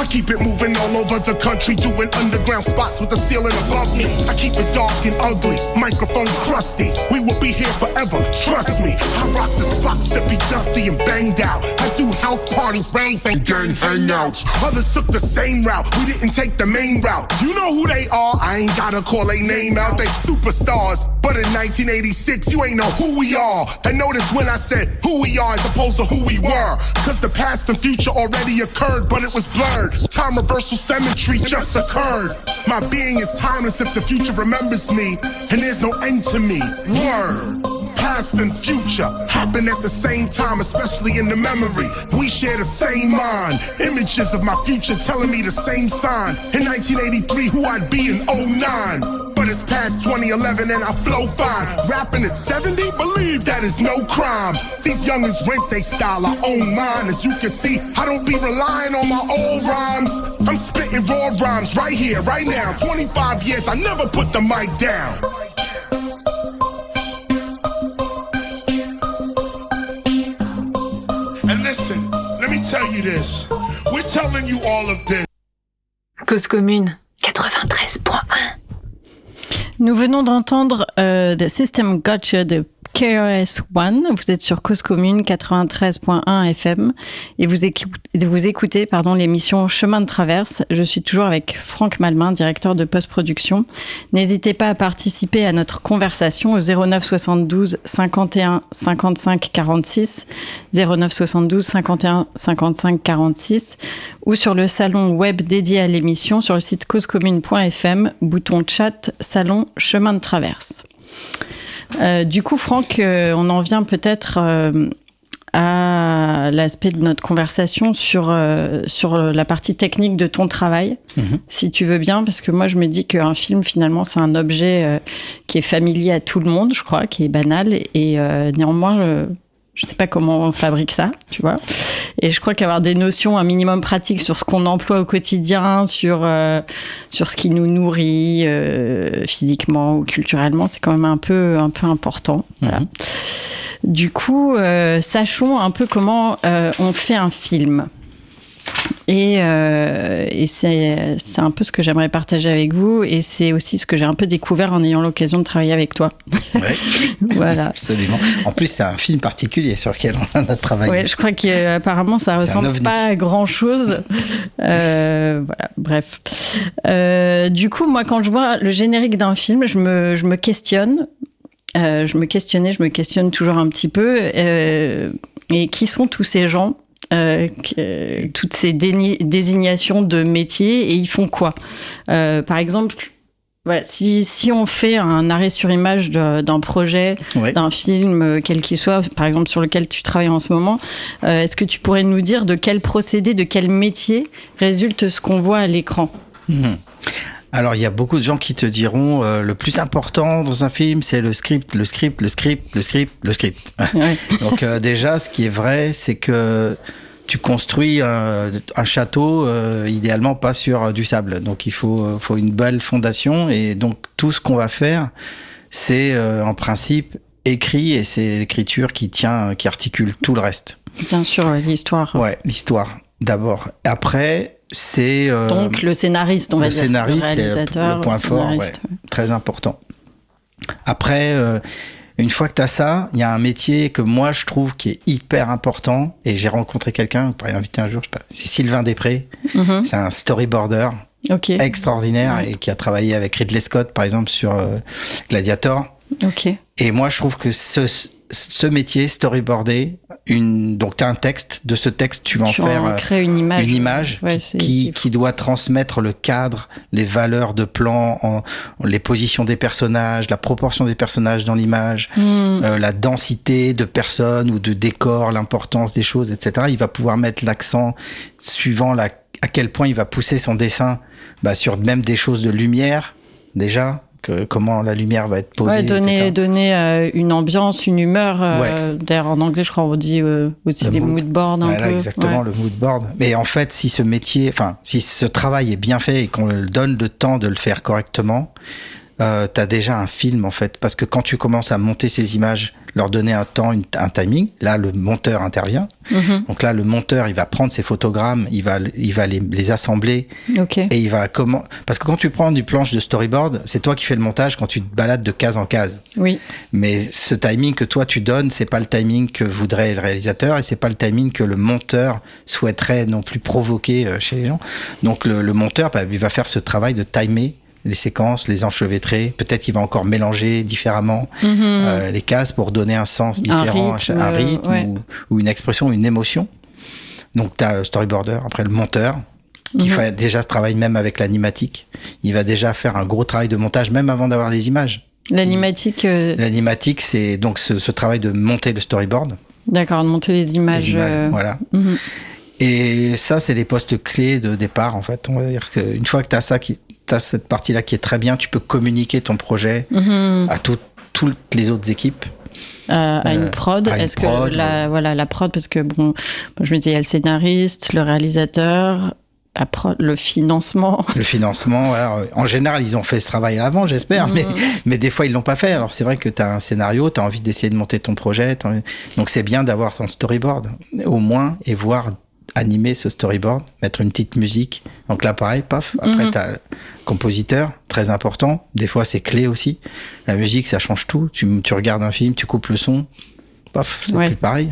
G: keep it moving all over the country, doing underground spots with the ceiling above me. I keep it dark and ugly, microphone crusty. We will be here forever, trust me. I rock the spots that be dusty and banged out. I do house parties, raves and gang hangouts. Others took the same route, we didn't take the main route. You know who they are, I ain't gotta call a name out. They superstars, but in 1986 you ain't know who we are. And notice when I said who we are as opposed to who we were, cause the past and future already occurred, but it was blurred. Time reversal symmetry just occurred. My being is timeless if the future remembers me, and there's no end to me. Word. Past and future happen at the same time, especially in the memory. We share the same mind. Images of my future telling me the same sign. In 1983, who I'd be in 09. But it's past 2011 and I flow fine. Rapping at 70, believe that is no crime. These youngins rent they style, I own mine. As you can see, I don't be relying on my old rhymes. I'm spitting raw rhymes right here, right now. 25 years, I never put the mic down. And listen, let me tell you this. We're telling you all of this.
A: Cause Commune 93.1.
B: Nous venons d'entendre The System Gotcha de KRS-One. Vous êtes sur Cause Commune 93.1 FM et vous écoutez l'émission Chemin de Traverse. Je suis toujours avec Franck Malmin, directeur de post-production. N'hésitez pas à participer à notre conversation au 09 72 51 55 46, 09 72 51 55 46 ou sur le salon web dédié à l'émission sur le site causecommune.fm, bouton chat, salon Chemin de Traverse. Du coup, Franck, on en vient peut-être à l'aspect de notre conversation sur la partie technique de ton travail, si tu veux bien, parce que moi, je me dis qu'un film, finalement, c'est un objet qui est familier à tout le monde, je crois, qui est banal, et néanmoins, Je sais pas comment on fabrique ça, tu vois. Et je crois qu'avoir des notions un minimum pratiques sur ce qu'on emploie au quotidien, sur ce qui nous nourrit physiquement ou culturellement, c'est quand même un peu important. Voilà. Du coup, sachons un peu comment on fait un film. Et c'est un peu ce que j'aimerais partager avec vous, et c'est aussi ce que j'ai un peu découvert en ayant l'occasion de travailler avec toi.
C: Ouais.
B: Voilà.
C: Absolument. En plus, c'est un film particulier sur lequel on a travaillé.
B: Ouais, je crois qu'apparemment ça ressemble pas à grand chose. Voilà, bref. Du coup, moi, quand je vois le générique d'un film, je me questionne. Je me questionne toujours un petit peu. Et qui sont tous ces gens, toutes ces désignations de métiers, et ils font quoi? Par exemple, voilà, si on fait un arrêt sur image d'un projet, d'un film, quel qu'il soit, par exemple sur lequel tu travailles en ce moment, est-ce que tu pourrais nous dire de quel procédé, de quel métier résulte ce qu'on voit à l'écran?
C: Alors, il y a beaucoup de gens qui te diront le plus important dans un film, c'est le script. Ouais. Donc déjà, ce qui est vrai, c'est que tu construis un château, idéalement pas sur du sable. Donc il faut une belle fondation, et donc tout ce qu'on va faire, c'est en principe écrit, et c'est l'écriture qui articule tout le reste.
B: Bien sûr, l'histoire.
C: Ouais, l'histoire d'abord. Après, c'est
B: donc le scénariste, on va dire.
C: Le réalisateur,
B: c'est
C: le point fort, très important. Après, une fois que tu as ça, il y a un métier que moi je trouve qui est hyper important, et j'ai rencontré quelqu'un, on pourrait l'inviter un jour, je sais pas, c'est Sylvain Després. C'est un storyboarder extraordinaire, et qui a travaillé avec Ridley Scott par exemple sur Gladiator. Et moi je trouve que ce métier, storyboarder, donc tu as un texte, de ce texte tu vas en faire
B: créer une image
C: qui doit transmettre le cadre, les valeurs de plan, les positions des personnages, la proportion des personnages dans l'image, la densité de personnes ou de décors, l'importance des choses, etc. Il va pouvoir mettre l'accent suivant à quel point il va pousser son dessin sur même des choses de lumière déjà. Comment la lumière va être posée.
B: Donner une ambiance, une humeur. D'ailleurs, en anglais, je crois, on dit aussi des mood boards un peu.
C: Exactement, le mood board. Mais en fait, si ce travail est bien fait et qu'on donne le temps de le faire correctement, t'as déjà un film, en fait. Parce que quand tu commences à monter ces images, leur donner un temps, un timing, là, le monteur intervient. Donc là, le monteur, il va prendre ces photogrammes, il va les assembler. Et il va parce que quand tu prends du planche de storyboard, c'est toi qui fais le montage quand tu te balades de case en case.
B: Oui.
C: Mais ce timing que toi, tu donnes, c'est pas le timing que voudrait le réalisateur, et c'est pas le timing que le monteur souhaiterait non plus provoquer chez les gens. Donc le monteur, il va faire ce travail de timer les séquences, les enchevêtrer. Peut-être qu'il va encore mélanger différemment les cases pour donner un sens différent, un rythme ou une expression, une émotion. Donc, tu as le storyboarder, après le monteur, qui fait déjà ce travail même avec l'animatique. Il va déjà faire un gros travail de montage, même avant d'avoir des images.
B: L'animatique,
C: c'est donc ce travail de monter le storyboard.
B: D'accord, de monter les images.
C: Voilà. Et ça, c'est les postes clés de départ, en fait. On va dire qu'une fois que tu as ça t'as cette partie-là qui est très bien, tu peux communiquer ton projet à toutes les autres équipes.
B: À une prod. Est-ce que la prod, parce que je me disais, il y a le scénariste, le réalisateur, la prod, le financement. Le
C: financement, voilà. En général, ils ont fait ce travail avant, j'espère, mais des fois, ils l'ont pas fait. Alors, c'est vrai que tu as un scénario, tu as envie d'essayer de monter ton projet. Donc, c'est bien d'avoir ton storyboard, au moins, et voir animer ce storyboard, mettre une petite musique. Donc là, pareil, paf. Après, t'as le compositeur, très important. Des fois, c'est clé aussi. La musique, ça change tout. Tu regardes un film, tu coupes le son, paf, c'est plus pareil.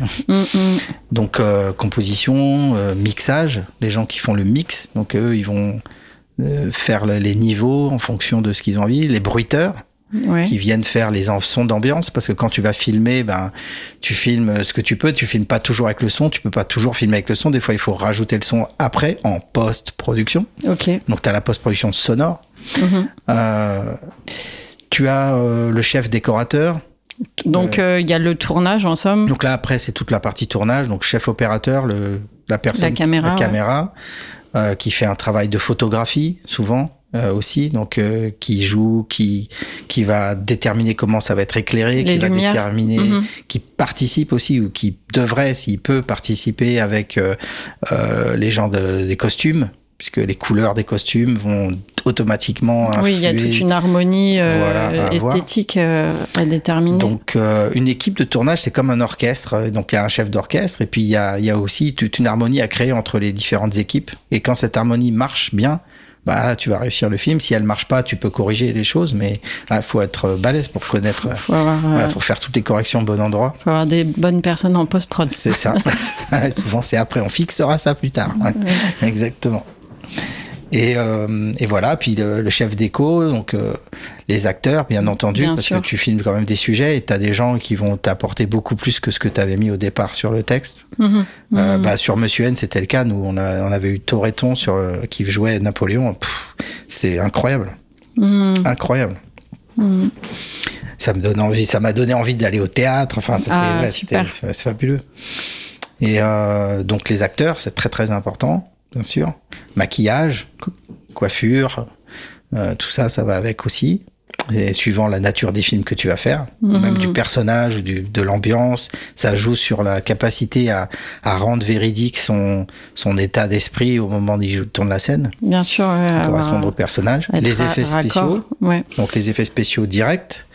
C: Donc, composition, mixage, les gens qui font le mix. Donc, eux, ils vont faire les niveaux en fonction de ce qu'ils ont envie. Les bruiteurs, qui viennent faire les sons d'ambiance, parce que quand tu vas filmer, tu filmes ce que tu peux, tu filmes pas toujours avec le son, tu peux pas toujours filmer avec le son, des fois il faut rajouter le son après, en post-production. Donc tu as la post-production sonore. Tu as le chef décorateur.
B: Donc il y a le tournage en somme.
C: Donc là après c'est toute la partie tournage, donc chef opérateur, la personne, la caméra qui fait un travail de photographie souvent. aussi, donc qui joue, qui va déterminer comment ça va être éclairé,
B: Les
C: qui
B: lumières.
C: va déterminer, qui participe aussi ou qui devrait, s'il peut, participer avec les gens des costumes, puisque les couleurs des costumes vont automatiquement influer.
B: Oui, il y a toute une harmonie
C: Voilà, à
B: esthétique à déterminer.
C: Donc, une équipe de tournage, c'est comme un orchestre. Donc, il y a un chef d'orchestre et puis il y a aussi toute une harmonie à créer entre les différentes équipes. Et quand cette harmonie marche bien, bah là, tu vas réussir le film. Si elle marche pas, tu peux corriger les choses, mais là, il faut être balèze pour connaître, pour faire toutes les corrections au bon endroit.
B: Faut avoir des bonnes personnes en post-prod.
C: C'est ça. Souvent, c'est après. On fixera ça plus tard. Ouais. Exactement. Et voilà, puis le chef d'écho, donc les acteurs, bien entendu,
B: Bien
C: parce
B: sûr.
C: que tu filmes quand même des sujets et tu as des gens qui vont t'apporter beaucoup plus que ce que tu avais mis au départ sur le texte. Sur Monsieur N, c'était le cas. Nous, on avait eu Toretton qui jouait Napoléon. C'est incroyable. Incroyable. Ça m'a donné envie d'aller au théâtre. Enfin, c'était fabuleux. Et donc, les acteurs, c'est très, très important. Bien sûr. Maquillage, coiffure, tout ça, ça va avec aussi. Et suivant la nature des films que tu vas faire, même du personnage, de l'ambiance, ça joue sur la capacité à rendre véridique son état d'esprit au moment où il tourne la scène.
B: Bien sûr.
C: Correspondre au personnage. Les effets spéciaux.
B: Ouais.
C: Donc les effets spéciaux directs.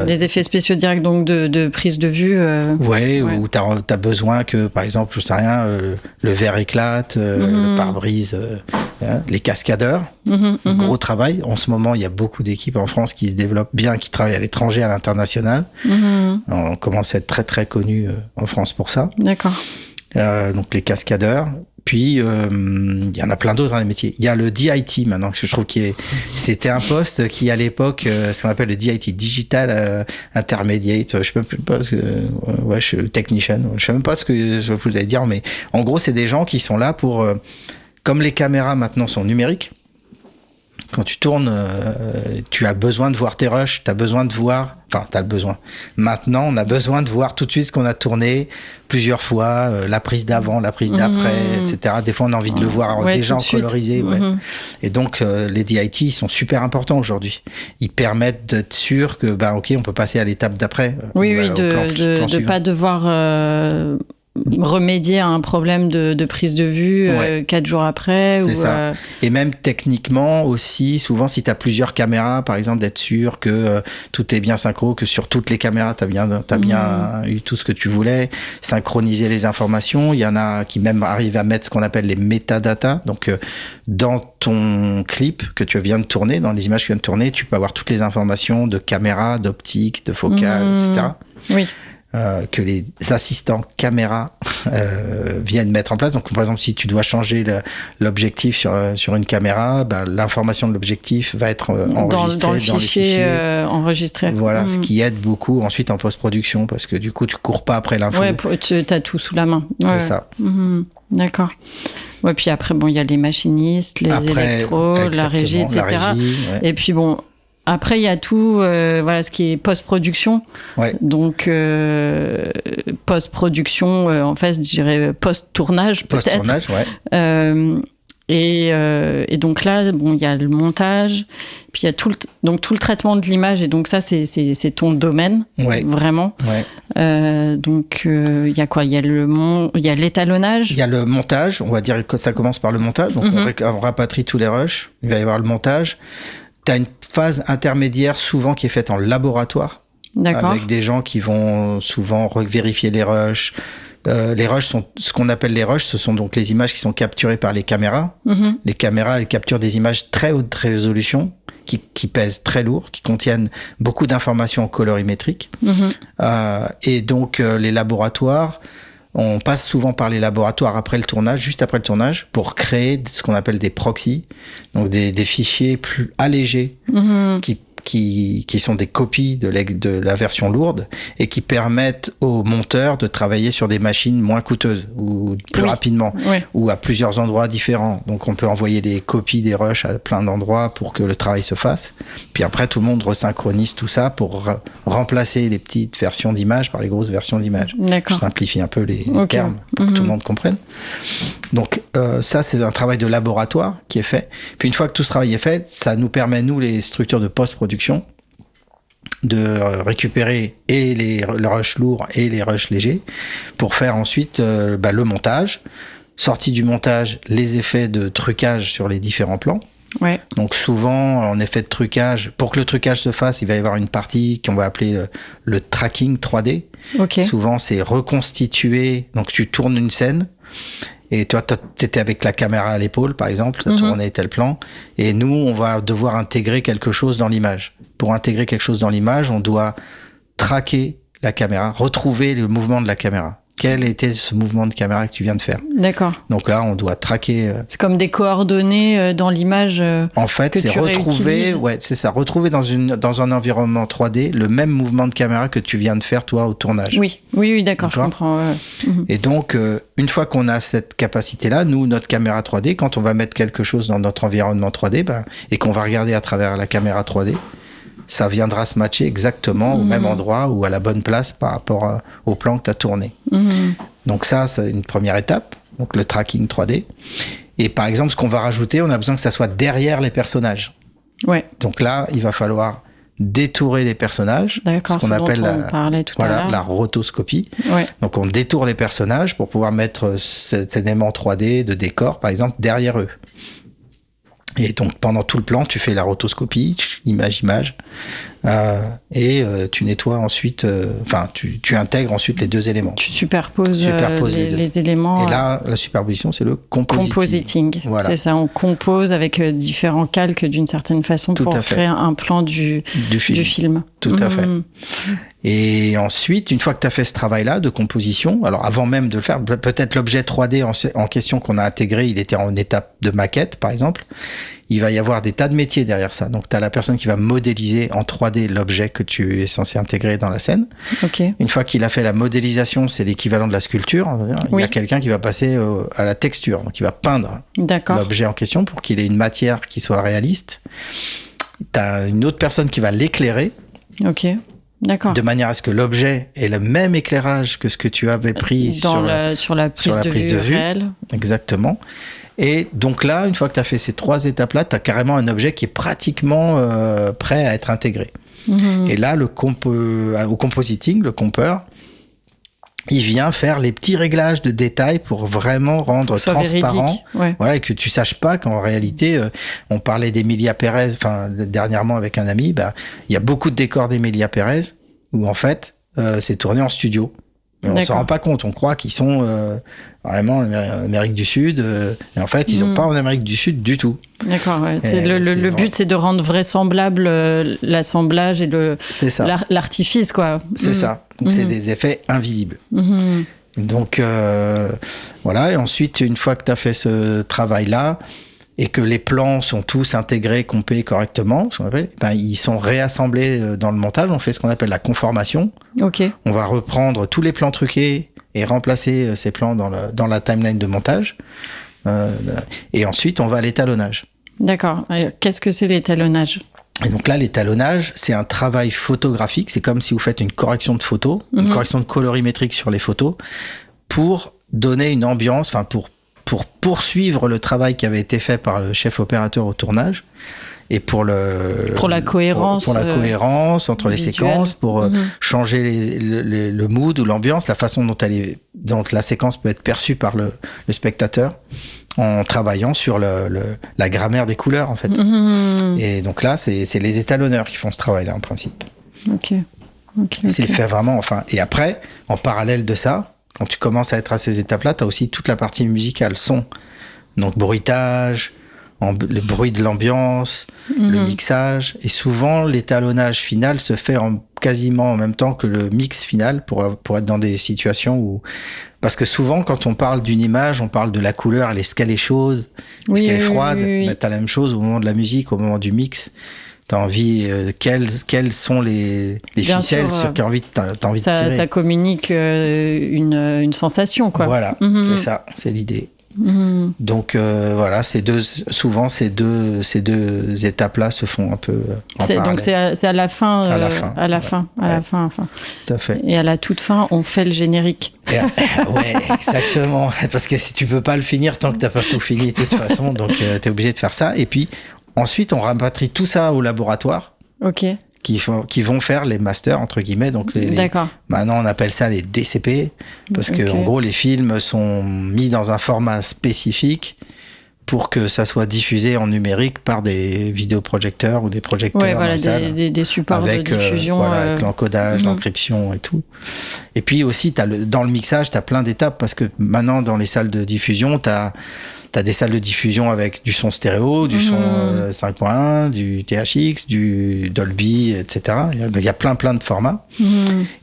B: Les effets spéciaux directs, donc de prise de vue.
C: Où t'as besoin que, par exemple, je sais rien, le verre éclate, le pare-brise, les cascadeurs. Gros travail. En ce moment, il y a beaucoup d'équipes en France qui se développent bien, qui travaillent à l'étranger, à l'international. On commence à être très très connu en France pour ça.
B: D'accord.
C: Donc les cascadeurs. Puis, il y en a plein d'autres dans les métiers. Il y a le DIT maintenant, que je trouve c'était un poste qui, à l'époque, ce qu'on appelle le DIT, Digital Intermediate, je sais même pas ce que, je suis technician, je sais même pas ce que vous allez dire, mais en gros, c'est des gens qui sont là pour, comme les caméras maintenant sont numériques, quand tu tournes, tu as besoin de voir tes rushs, t'as le besoin. Maintenant, on a besoin de voir tout de suite ce qu'on a tourné plusieurs fois, la prise d'avant, la prise d'après, etc. Des fois, on a envie de le voir déjà en colorisé. Et donc, les DIT, ils sont super importants aujourd'hui. Ils permettent d'être sûr que, on peut passer à l'étape d'après.
B: De pas devoir remédier à un problème de prise de vue 4 jours après.
C: C'est ça. Et même techniquement aussi, souvent si tu as plusieurs caméras, par exemple, d'être sûr que tout est bien synchro, que sur toutes les caméras, tu as bien eu tout ce que tu voulais, synchroniser les informations. Il y en a qui même arrivent à mettre ce qu'on appelle les métadatas. Donc, dans ton clip que tu viens de tourner, dans les images que tu viens de tourner, tu peux avoir toutes les informations de caméra, d'optique, de focale, etc.
B: Oui.
C: Que les assistants caméra viennent mettre en place. Donc, par exemple, si tu dois changer l'objectif sur une caméra, l'information de l'objectif va être enregistrée
B: dans le fichier enregistré.
C: Voilà, ce qui aide beaucoup ensuite en post-production, parce que du coup, tu cours pas après l'info.
B: Ouais, tu as tout sous la main. Ouais.
C: C'est ça.
B: D'accord. Ouais, puis après, il y a les machinistes, les électros, la régie, etc. Et puis après, il y a tout, ce qui est post-production. Ouais. Donc, post-production, en fait, je dirais post-tournage, peut-être.
C: Post-tournage, ouais.
B: Et donc là, il y a le montage, puis il y a tout le traitement de l'image, et donc ça, c'est ton domaine, vraiment. Ouais. Donc, il y a quoi ? Il y a l'étalonnage.
C: Il y a le montage, on va dire que ça commence par le montage. Donc, on rapatrie tous les rushs. Il va y avoir le montage. Tu as une phase intermédiaire souvent qui est faite en laboratoire. D'accord. Avec des gens qui vont souvent vérifier les rushs. Les rushs sont ce qu'on appelle les rushs, ce sont donc les images qui sont capturées par les caméras. Les caméras, elles capturent des images très haute résolution, qui pèsent très lourd, qui contiennent beaucoup d'informations colorimétriques. Et donc, les laboratoires, on passe souvent par les laboratoires juste après le tournage, pour créer ce qu'on appelle des proxys, donc des fichiers plus allégés, qui sont des copies de la version lourde et qui permettent aux monteurs de travailler sur des machines moins coûteuses ou plus rapidement ou à plusieurs endroits différents. Donc on peut envoyer des copies des rushs à plein d'endroits pour que le travail se fasse. Puis après tout le monde resynchronise tout ça pour remplacer les petites versions d'images par les grosses versions d'images.
B: D'accord.
C: Je simplifie un peu les termes pour que tout le monde comprenne. Donc ça c'est un travail de laboratoire qui est fait. Puis une fois que tout ce travail est fait, ça nous permet, nous, les structures de post-production, de récupérer et les rushs lourds et les rushs légers pour faire ensuite le montage. Sortie du montage, les effets de trucage sur les différents plans.
B: Ouais.
C: Donc souvent, en effet de trucage, pour que le trucage se fasse, il va y avoir une partie qu'on va appeler le tracking 3D.
B: Okay.
C: Souvent, c'est reconstituer. Donc tu tournes une scène. Et toi, t'étais avec la caméra à l'épaule, par exemple, t'as tourné tel plan. Et nous, on va devoir intégrer quelque chose dans l'image. Pour intégrer quelque chose dans l'image, on doit traquer la caméra, retrouver le mouvement de la caméra. Quel était ce mouvement de caméra que tu viens de faire?
B: D'accord.
C: Donc là, on doit traquer.
B: C'est comme des coordonnées dans l'image.
C: En fait, c'est retrouver, c'est ça, retrouver dans un environnement 3D le même mouvement de caméra que tu viens de faire toi au tournage.
B: Oui, d'accord, je comprends.
C: Et donc, une fois qu'on a cette capacité-là, nous, notre caméra 3D, quand on va mettre quelque chose dans notre environnement 3D, et qu'on va regarder à travers la caméra 3D, ça viendra se matcher exactement au même endroit ou à la bonne place par rapport au plan que tu as tourné. Donc ça, c'est une première étape, donc le tracking 3D. Et par exemple, ce qu'on va rajouter, on a besoin que ça soit derrière les personnages. Ouais. Donc là, il va falloir détourer les personnages, ce qu'on appelle la rotoscopie. Ouais. Donc on détourne les personnages pour pouvoir mettre cet élément 3D de décor, par exemple, derrière eux. Et donc, pendant tout le plan, tu fais la rotoscopie, image, et tu nettoies ensuite, tu intègres ensuite les deux éléments.
B: Tu superposes les éléments.
C: Et là, la superposition, c'est le compositing.
B: Voilà. C'est ça, on compose avec différents calques d'une certaine façon pour créer un plan du film.
C: Tout à fait. Et ensuite, une fois que tu as fait ce travail-là de composition, alors avant même de le faire, peut-être l'objet 3D en question qu'on a intégré, il était en étape de maquette, par exemple. Il va y avoir des tas de métiers derrière ça. Donc, tu as la personne qui va modéliser en 3D l'objet que tu es censé intégrer dans la scène.
B: Okay.
C: Une fois qu'il a fait la modélisation, c'est l'équivalent de la sculpture. Il y a quelqu'un qui va passer à la texture. Donc, il va peindre l'objet en question pour qu'il ait une matière qui soit réaliste. Tu as une autre personne qui va l'éclairer.
B: Ok. D'accord.
C: De manière à ce que l'objet ait le même éclairage que ce que tu avais pris sur la prise de vue. Réelle. Exactement. Et donc là, une fois que tu as fait ces trois étapes-là, tu as carrément un objet qui est pratiquement prêt à être intégré. Et là, au compositing, le compeur, il vient faire les petits réglages de détails pour vraiment rendre transparent. Voilà, et que tu saches pas qu'en réalité, on parlait d'Emilia Pérez, dernièrement avec un ami, il y a beaucoup de décors d'Emilia Pérez où en fait, c'est tourné en studio. Et on s'en rend pas compte, on croit qu'ils sont vraiment en Amérique du Sud, et en fait, ils sont pas en Amérique du Sud du tout.
B: D'accord, ouais. Le but, c'est de rendre vraisemblable l'assemblage et l'artifice, quoi.
C: C'est ça. Donc, c'est des effets invisibles. Donc, voilà. Et ensuite, une fois que tu as fait ce travail-là, et que les plans sont tous intégrés, compés correctement, ce qu'on appelle, ils sont réassemblés dans le montage. On fait ce qu'on appelle la conformation.
B: Okay.
C: On va reprendre tous les plans truqués et remplacer ces plans dans la timeline de montage. Et ensuite, on va à l'étalonnage.
B: D'accord. Qu'est-ce que c'est l'étalonnage ?
C: Et donc là, l'étalonnage, c'est un travail photographique. C'est comme si vous faites une correction de photos, une correction de colorimétrique sur les photos, pour donner une ambiance, pour poursuivre le travail qui avait été fait par le chef opérateur au tournage et pour la cohérence entre les séquences, pour changer le mood ou l'ambiance, la façon dont la séquence peut être perçue par le spectateur en travaillant sur la grammaire des couleurs en fait. Et donc là, c'est les étalonneurs qui font ce travail-là en principe. C'est fait vraiment, et après, en parallèle de ça, quand tu commences à être à ces étapes-là, tu as aussi toute la partie musicale, son. Donc, bruitage, le bruit de l'ambiance, le mixage. Et souvent, l'étalonnage final se fait quasiment en même temps que le mix final pour être dans des situations où... Parce que souvent, quand on parle d'une image, on parle de la couleur, est-ce qu'elle est chaude, est-ce qu'elle est froide. Tu as la même chose au moment de la musique, au moment du mix. T'as envie, quelles sont les
B: Bien
C: ficelles
B: sûr,
C: sur qui t'as envie de tirer.
B: Ça communique une sensation, quoi.
C: Voilà, c'est ça, c'est l'idée. Donc voilà, souvent ces deux étapes-là se font un peu en parallèle.
B: Donc c'est à la fin.
C: À la fin.
B: À la fin.
C: Tout à fait.
B: Et à la toute fin, on fait le générique.
C: Ouais, exactement. Parce que si tu peux pas le finir tant que t'as pas tout fini de toute façon, donc t'es obligé de faire ça. Et puis ensuite, on rapatrie tout ça au laboratoire.
B: Ok.
C: Qui vont faire les masters, entre guillemets. Donc
B: D'accord.
C: Maintenant, on appelle ça les DCP, parce que en gros, les films sont mis dans un format spécifique pour que ça soit diffusé en numérique par des vidéoprojecteurs ou des projecteurs dans les salles,
B: des supports
C: avec,
B: de diffusion.
C: avec l'encodage, l'encryption et tout. Et puis aussi, dans le mixage, tu as plein d'étapes, parce que maintenant, dans les salles de diffusion, t'as des salles de diffusion avec du son stéréo, du son 5.1, du THX, du Dolby, etc. Il y a plein de formats.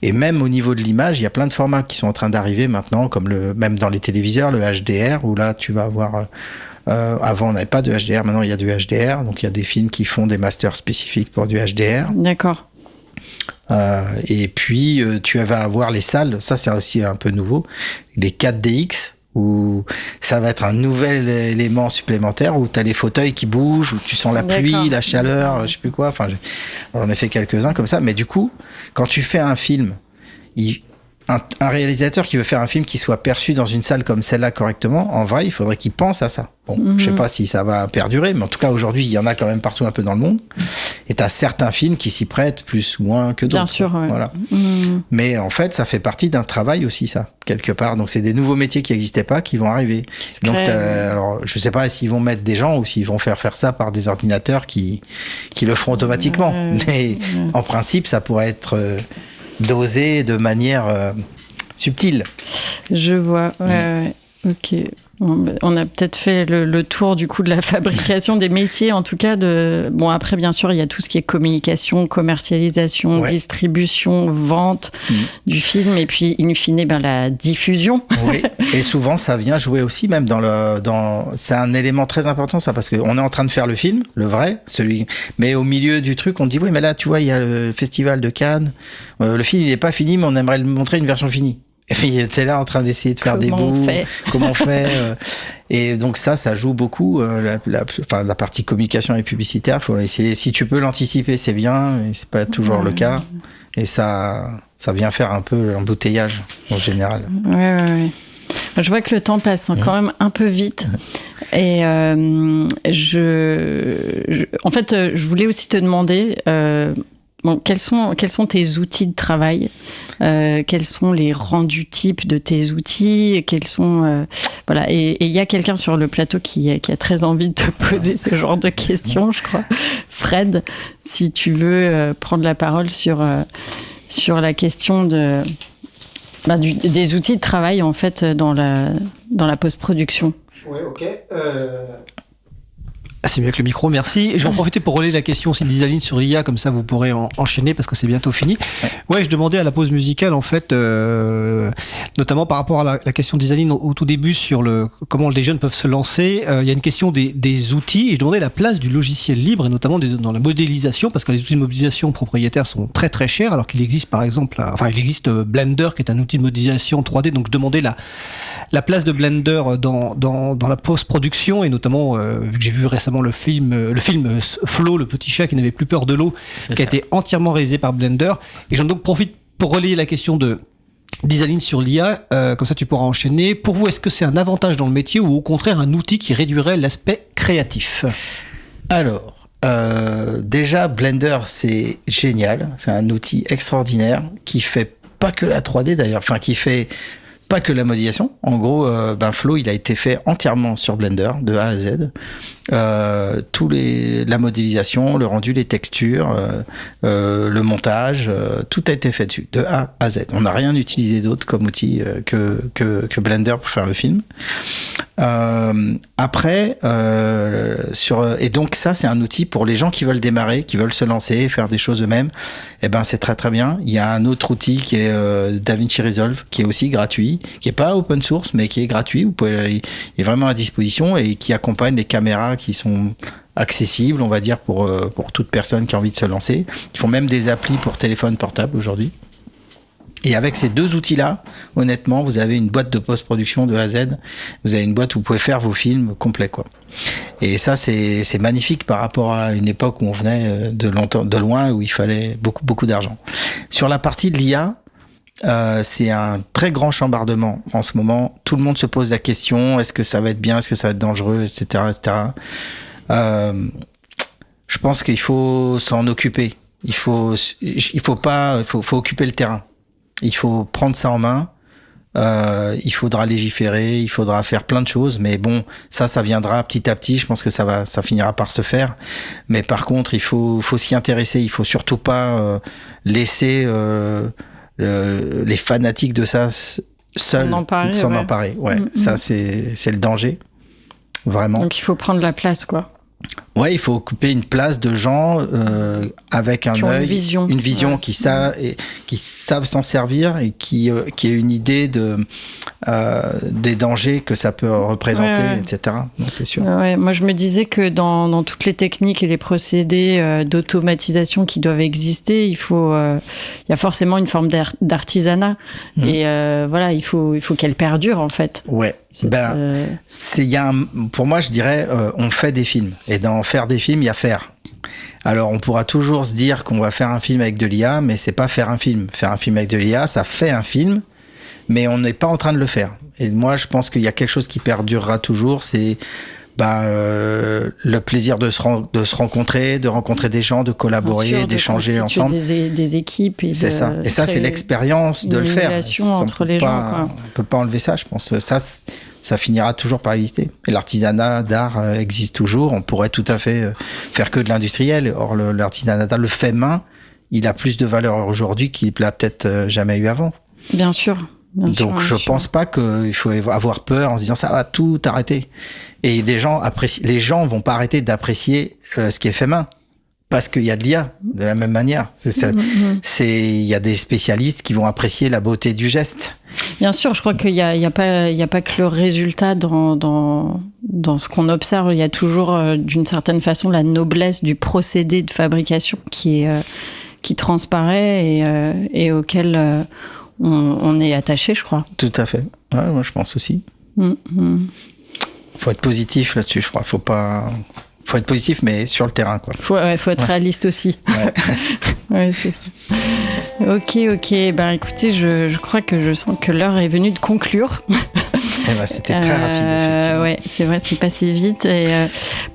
C: Et même au niveau de l'image, il y a plein de formats qui sont en train d'arriver maintenant, comme même dans les téléviseurs, le HDR, où là, tu vas avoir... avant, on n'avait pas de HDR, maintenant, il y a du HDR. Donc, il y a des films qui font des masters spécifiques pour du HDR.
B: D'accord.
C: Et puis, tu vas avoir les salles, ça, c'est aussi un peu nouveau, les 4DX, où ça va être un nouvel élément supplémentaire, où tu as les fauteuils qui bougent, où tu sens la pluie, la chaleur, je sais plus quoi. Enfin, j'en ai fait quelques-uns comme ça. Mais du coup, quand tu fais un film, un réalisateur qui veut faire un film qui soit perçu dans une salle comme celle-là correctement, en vrai, il faudrait qu'il pense à ça. Bon, je sais pas si ça va perdurer, mais en tout cas, aujourd'hui, il y en a quand même partout un peu dans le monde. Et tu as certains films qui s'y prêtent plus ou moins que d'autres.
B: Bien sûr, ouais.
C: Voilà. Mais en fait, ça fait partie d'un travail aussi, ça, quelque part. Donc, c'est des nouveaux métiers qui n'existaient pas qui vont arriver. Donc, alors, je sais pas s'ils vont mettre des gens ou s'ils vont faire ça par des ordinateurs qui le feront automatiquement. Mais en principe, ça pourrait être dosé de manière subtile.
B: Je vois, ouais. Ok. On a peut-être fait le tour du coup de la fabrication des métiers, en tout cas bon, après bien sûr il y a tout ce qui est communication, commercialisation, distribution, vente du film, et puis in fine la diffusion. Oui.
C: Et souvent ça vient jouer aussi même c'est un élément très important, ça, parce qu'on est en train de faire le film, le vrai, mais au milieu du truc on dit oui mais là tu vois il y a le festival de Cannes, le film il est pas fini mais on aimerait le montrer une version finie. Et puis t'es là en train d'essayer de faire des bouts. Comment on fait Et donc ça joue beaucoup. La partie communication et publicitaire, faut essayer. Si tu peux l'anticiper, c'est bien, mais c'est pas toujours le cas. Et ça vient faire un peu l'embouteillage en général.
B: Ouais. Je vois que le temps passe quand même un peu vite. Et en fait, je voulais aussi te demander. Quels sont tes outils de travail ? Quels sont les rendus types de tes outils ? Quels sont voilà. Et il y a quelqu'un sur le plateau qui a très envie de te poser ce genre de questions, je crois. Fred, si tu veux prendre la parole sur la question des outils de travail en fait dans la post-production.
H: Ouais, ok. C'est mieux avec le micro, merci. Et j'en profite pour relayer la question aussi d'Isaline sur l'IA, comme ça vous pourrez enchaîner parce que c'est bientôt fini. Ouais, je demandais à la pause musicale, en fait, notamment par rapport à la question d'Isaline au tout début sur comment les jeunes peuvent se lancer. Il y a une question des outils, et je demandais la place du logiciel libre, et notamment dans la modélisation, parce que les outils de modélisation propriétaires sont très très chers, alors qu'il existe par exemple, il existe Blender qui est un outil de modélisation 3D, donc je demandais la place de Blender dans la post-production, et notamment, vu que j'ai vu récemment le film Flo, le petit chat qui n'avait plus peur de l'eau, qui a été entièrement réalisé par Blender. Et j'en donc profite pour relayer la question d'Isaline sur l'IA, comme ça tu pourras enchaîner. Pour vous, est-ce que c'est un avantage dans le métier ou au contraire un outil qui réduirait l'aspect créatif ?
C: Alors, déjà Blender c'est génial, c'est un outil extraordinaire qui fait pas que la 3D d'ailleurs, qui fait pas que la modélisation. En gros, Flow, il a été fait entièrement sur Blender, de A à Z. La modélisation, le rendu, les textures, le montage, tout a été fait dessus, de A à Z. On n'a rien utilisé d'autre comme outil que Blender pour faire le film. Après, et donc ça, c'est un outil pour les gens qui veulent démarrer, qui veulent se lancer, faire des choses eux-mêmes. Eh ben, c'est très très bien. Il y a un autre outil qui est DaVinci Resolve, qui est aussi gratuit, qui est pas open source, mais qui est gratuit. Il est vraiment à disposition et qui accompagne les caméras qui sont accessible, on va dire, pour toute personne qui a envie de se lancer. Ils font même des applis pour téléphone portable aujourd'hui. Et avec ces 2 outils-là, honnêtement, vous avez une boîte de post-production de A à Z. Vous avez une boîte où vous pouvez faire vos films complets, quoi. Et ça, c'est magnifique par rapport à une époque où on venait de loin, où il fallait beaucoup d'argent. Sur la partie de l'IA, c'est un très grand chambardement en ce moment. Tout le monde se pose la question, est-ce que ça va être bien, est-ce que ça va être dangereux, etc., etc. Je pense qu'il faut s'en occuper. Il faut occuper le terrain. Il faut prendre ça en main. Il faudra légiférer, il faudra faire plein de choses, mais bon, ça viendra petit à petit. Je pense que ça finira par se faire. Mais par contre, il faut s'y intéresser. Il faut surtout pas laisser les fanatiques de ça seuls s'en emparer. Ouais, ça c'est le danger, vraiment.
B: Donc il faut prendre la place, quoi.
C: Ouais, il faut occuper une place de gens avec un œil, une vision qui savent s'en servir et qui a une idée des dangers que ça peut représenter, etc. Donc, c'est sûr.
B: Ouais, moi, je me disais que dans toutes les techniques et les procédés d'automatisation qui doivent exister, il y a forcément une forme d'artisanat. Et voilà, il faut qu'elle perdure, en fait.
C: Ouais. Pour moi, je dirais, on fait des films. Et dans faire des films, il y a faire. Alors, on pourra toujours se dire qu'on va faire un film avec de l'IA, mais c'est pas faire un film. Faire un film avec de l'IA, ça fait un film, mais on n'est pas en train de le faire. Et moi, je pense qu'il y a quelque chose qui perdurera toujours, c'est le plaisir de se rencontrer, de rencontrer des gens, de collaborer, d'échanger ensemble.
B: Des équipes.
C: C'est ça. Et ça, c'est l'expérience de le faire.
B: Entre les gens, quoi.
C: On peut pas enlever ça, je pense. Ça finira toujours par exister. Et l'artisanat d'art existe toujours. On pourrait tout à fait faire que de l'industriel. Or, l'artisanat d'art, le fait main, il a plus de valeur aujourd'hui qu'il l'a peut-être jamais eu avant.
B: Bien sûr.
C: Donc je pense pas qu'il faut avoir peur en se disant ça va tout arrêter. Et les gens vont pas arrêter d'apprécier ce qui est fait main parce qu'il y a de l'IA de la même manière. Il y a des spécialistes qui vont apprécier la beauté du geste.
B: Bien sûr, je crois qu'il y a pas que le résultat dans ce qu'on observe. Il y a toujours d'une certaine façon la noblesse du procédé de fabrication qui transparaît et auquel on est attaché, je crois.
C: Tout à fait. Ouais, moi, je pense aussi. Faut être positif là-dessus, je crois. Faut être positif, mais sur le terrain, quoi.
B: Faut être réaliste aussi. Ouais. C'est ça. Ok. Ben, écoutez, je crois que je sens que l'heure est venue de conclure.
C: C'était très rapide, effectivement.
B: Ouais, c'est vrai, c'est passé vite. Et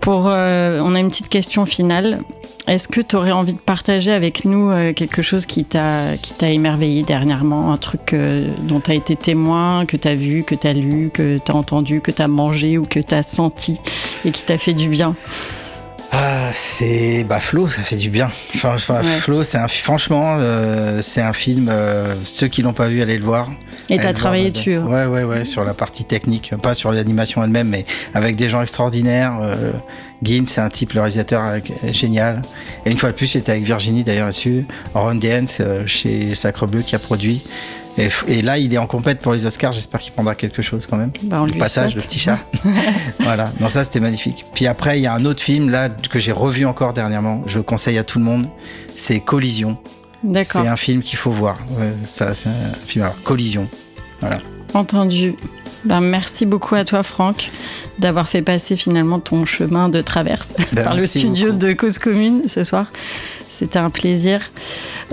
B: on a une petite question finale. Est-ce que tu aurais envie de partager avec nous quelque chose qui t'a émerveillé dernièrement, un truc dont tu as été témoin, que tu as vu, que tu as lu, que tu as entendu, que tu as mangé ou que tu as senti et qui t'a fait du bien?
C: C'est Flow, ça fait du bien. Flow, franchement, c'est un film. Ceux qui l'ont pas vu, allez le voir.
B: Et t'as travaillé dessus.
C: Ouais, sur la partie technique, pas sur l'animation elle-même, mais avec des gens extraordinaires. Gin, c'est un type, le réalisateur génial. Et une fois de plus, j'étais avec Virginie d'ailleurs là-dessus. Ron Gaines chez Sacrebleu qui a produit. Et là, il est en compète pour les Oscars. J'espère qu'il prendra quelque chose quand même.
B: On lui
C: passage,
B: souhaite.
C: le petit chat. Voilà. Non, ça, c'était magnifique. Puis après, il y a un autre film là que j'ai revu encore dernièrement. Je le conseille à tout le monde. C'est Collision.
B: D'accord.
C: C'est un film qu'il faut voir. Ça, c'est un film. Alors, Collision. Voilà.
B: Entendu. Merci beaucoup à toi, Franck, d'avoir fait passer finalement ton chemin de traverse par le studio de Cause Commune ce soir. C'était un plaisir.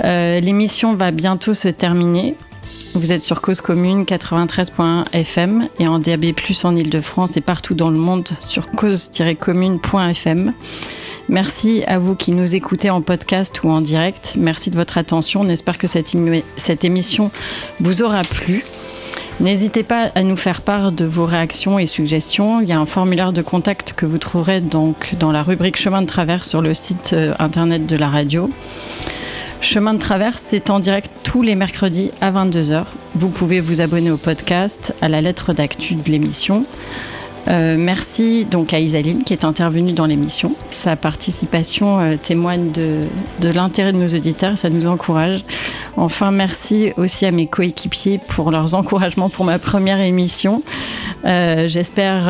B: L'émission va bientôt se terminer. Vous êtes sur Cause Commune 93.1 FM et en DAB+, en Ile-de-France et partout dans le monde sur cause-commune.fm. Merci à vous qui nous écoutez en podcast ou en direct. Merci de votre attention. On espère que cette émission vous aura plu. N'hésitez pas à nous faire part de vos réactions et suggestions. Il y a un formulaire de contact que vous trouverez donc dans la rubrique Chemin de Traverse sur le site internet de la radio. Chemin de Traverse, c'est en direct tous les mercredis à 22h. Vous pouvez vous abonner au podcast, à la lettre d'actu de l'émission. Merci donc à Isaline qui est intervenue dans l'émission. Sa participation témoigne de l'intérêt de nos auditeurs, ça nous encourage. Enfin, merci aussi à mes coéquipiers pour leurs encouragements pour ma première émission. J'espère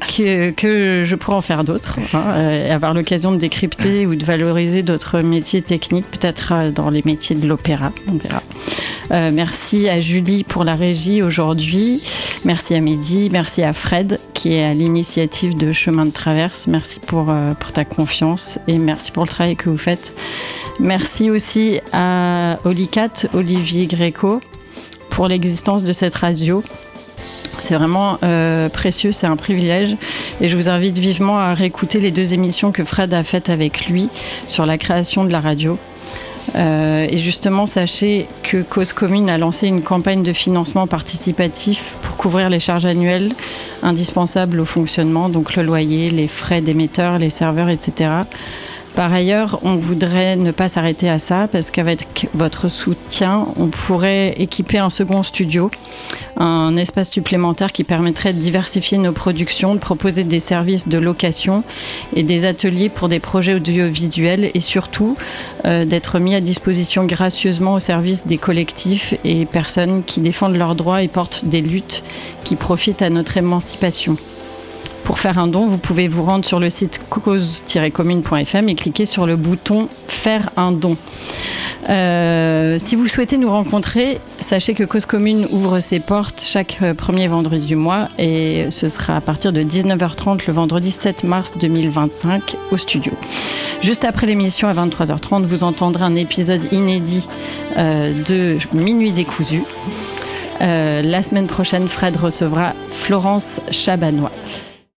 B: que je pourrai en faire d'autres, et avoir l'occasion de décrypter ou de valoriser d'autres métiers techniques, peut-être dans les métiers de l'opéra, on verra. Merci à Julie pour la régie aujourd'hui, merci à Mehdi, merci à Fred qui est à l'initiative de Chemin de Traverse, merci pour ta confiance et merci pour le travail que vous faites. Merci aussi à Olicat, Olivier Gréco, pour l'existence de cette radio. C'est vraiment précieux, c'est un privilège. Et je vous invite vivement à réécouter les 2 émissions que Fred a faites avec lui sur la création de la radio. Et justement, sachez que Cause Commune a lancé une campagne de financement participatif pour couvrir les charges annuelles indispensables au fonctionnement, donc le loyer, les frais d'émetteurs, les serveurs, etc. Par ailleurs, on voudrait ne pas s'arrêter à ça parce qu'avec votre soutien, on pourrait équiper un second studio, un espace supplémentaire qui permettrait de diversifier nos productions, de proposer des services de location et des ateliers pour des projets audiovisuels et surtout d'être mis à disposition gracieusement au service des collectifs et personnes qui défendent leurs droits et portent des luttes qui profitent à notre émancipation. Pour faire un don, vous pouvez vous rendre sur le site cause-commune.fm et cliquer sur le bouton « Faire un don ». Si vous souhaitez nous rencontrer, sachez que Cause Commune ouvre ses portes chaque premier vendredi du mois et ce sera à partir de 19h30 le vendredi 7 mars 2025 au studio. Juste après l'émission à 23h30, vous entendrez un épisode inédit de Minuit décousu. La semaine prochaine, Fred recevra Florence Chabanois.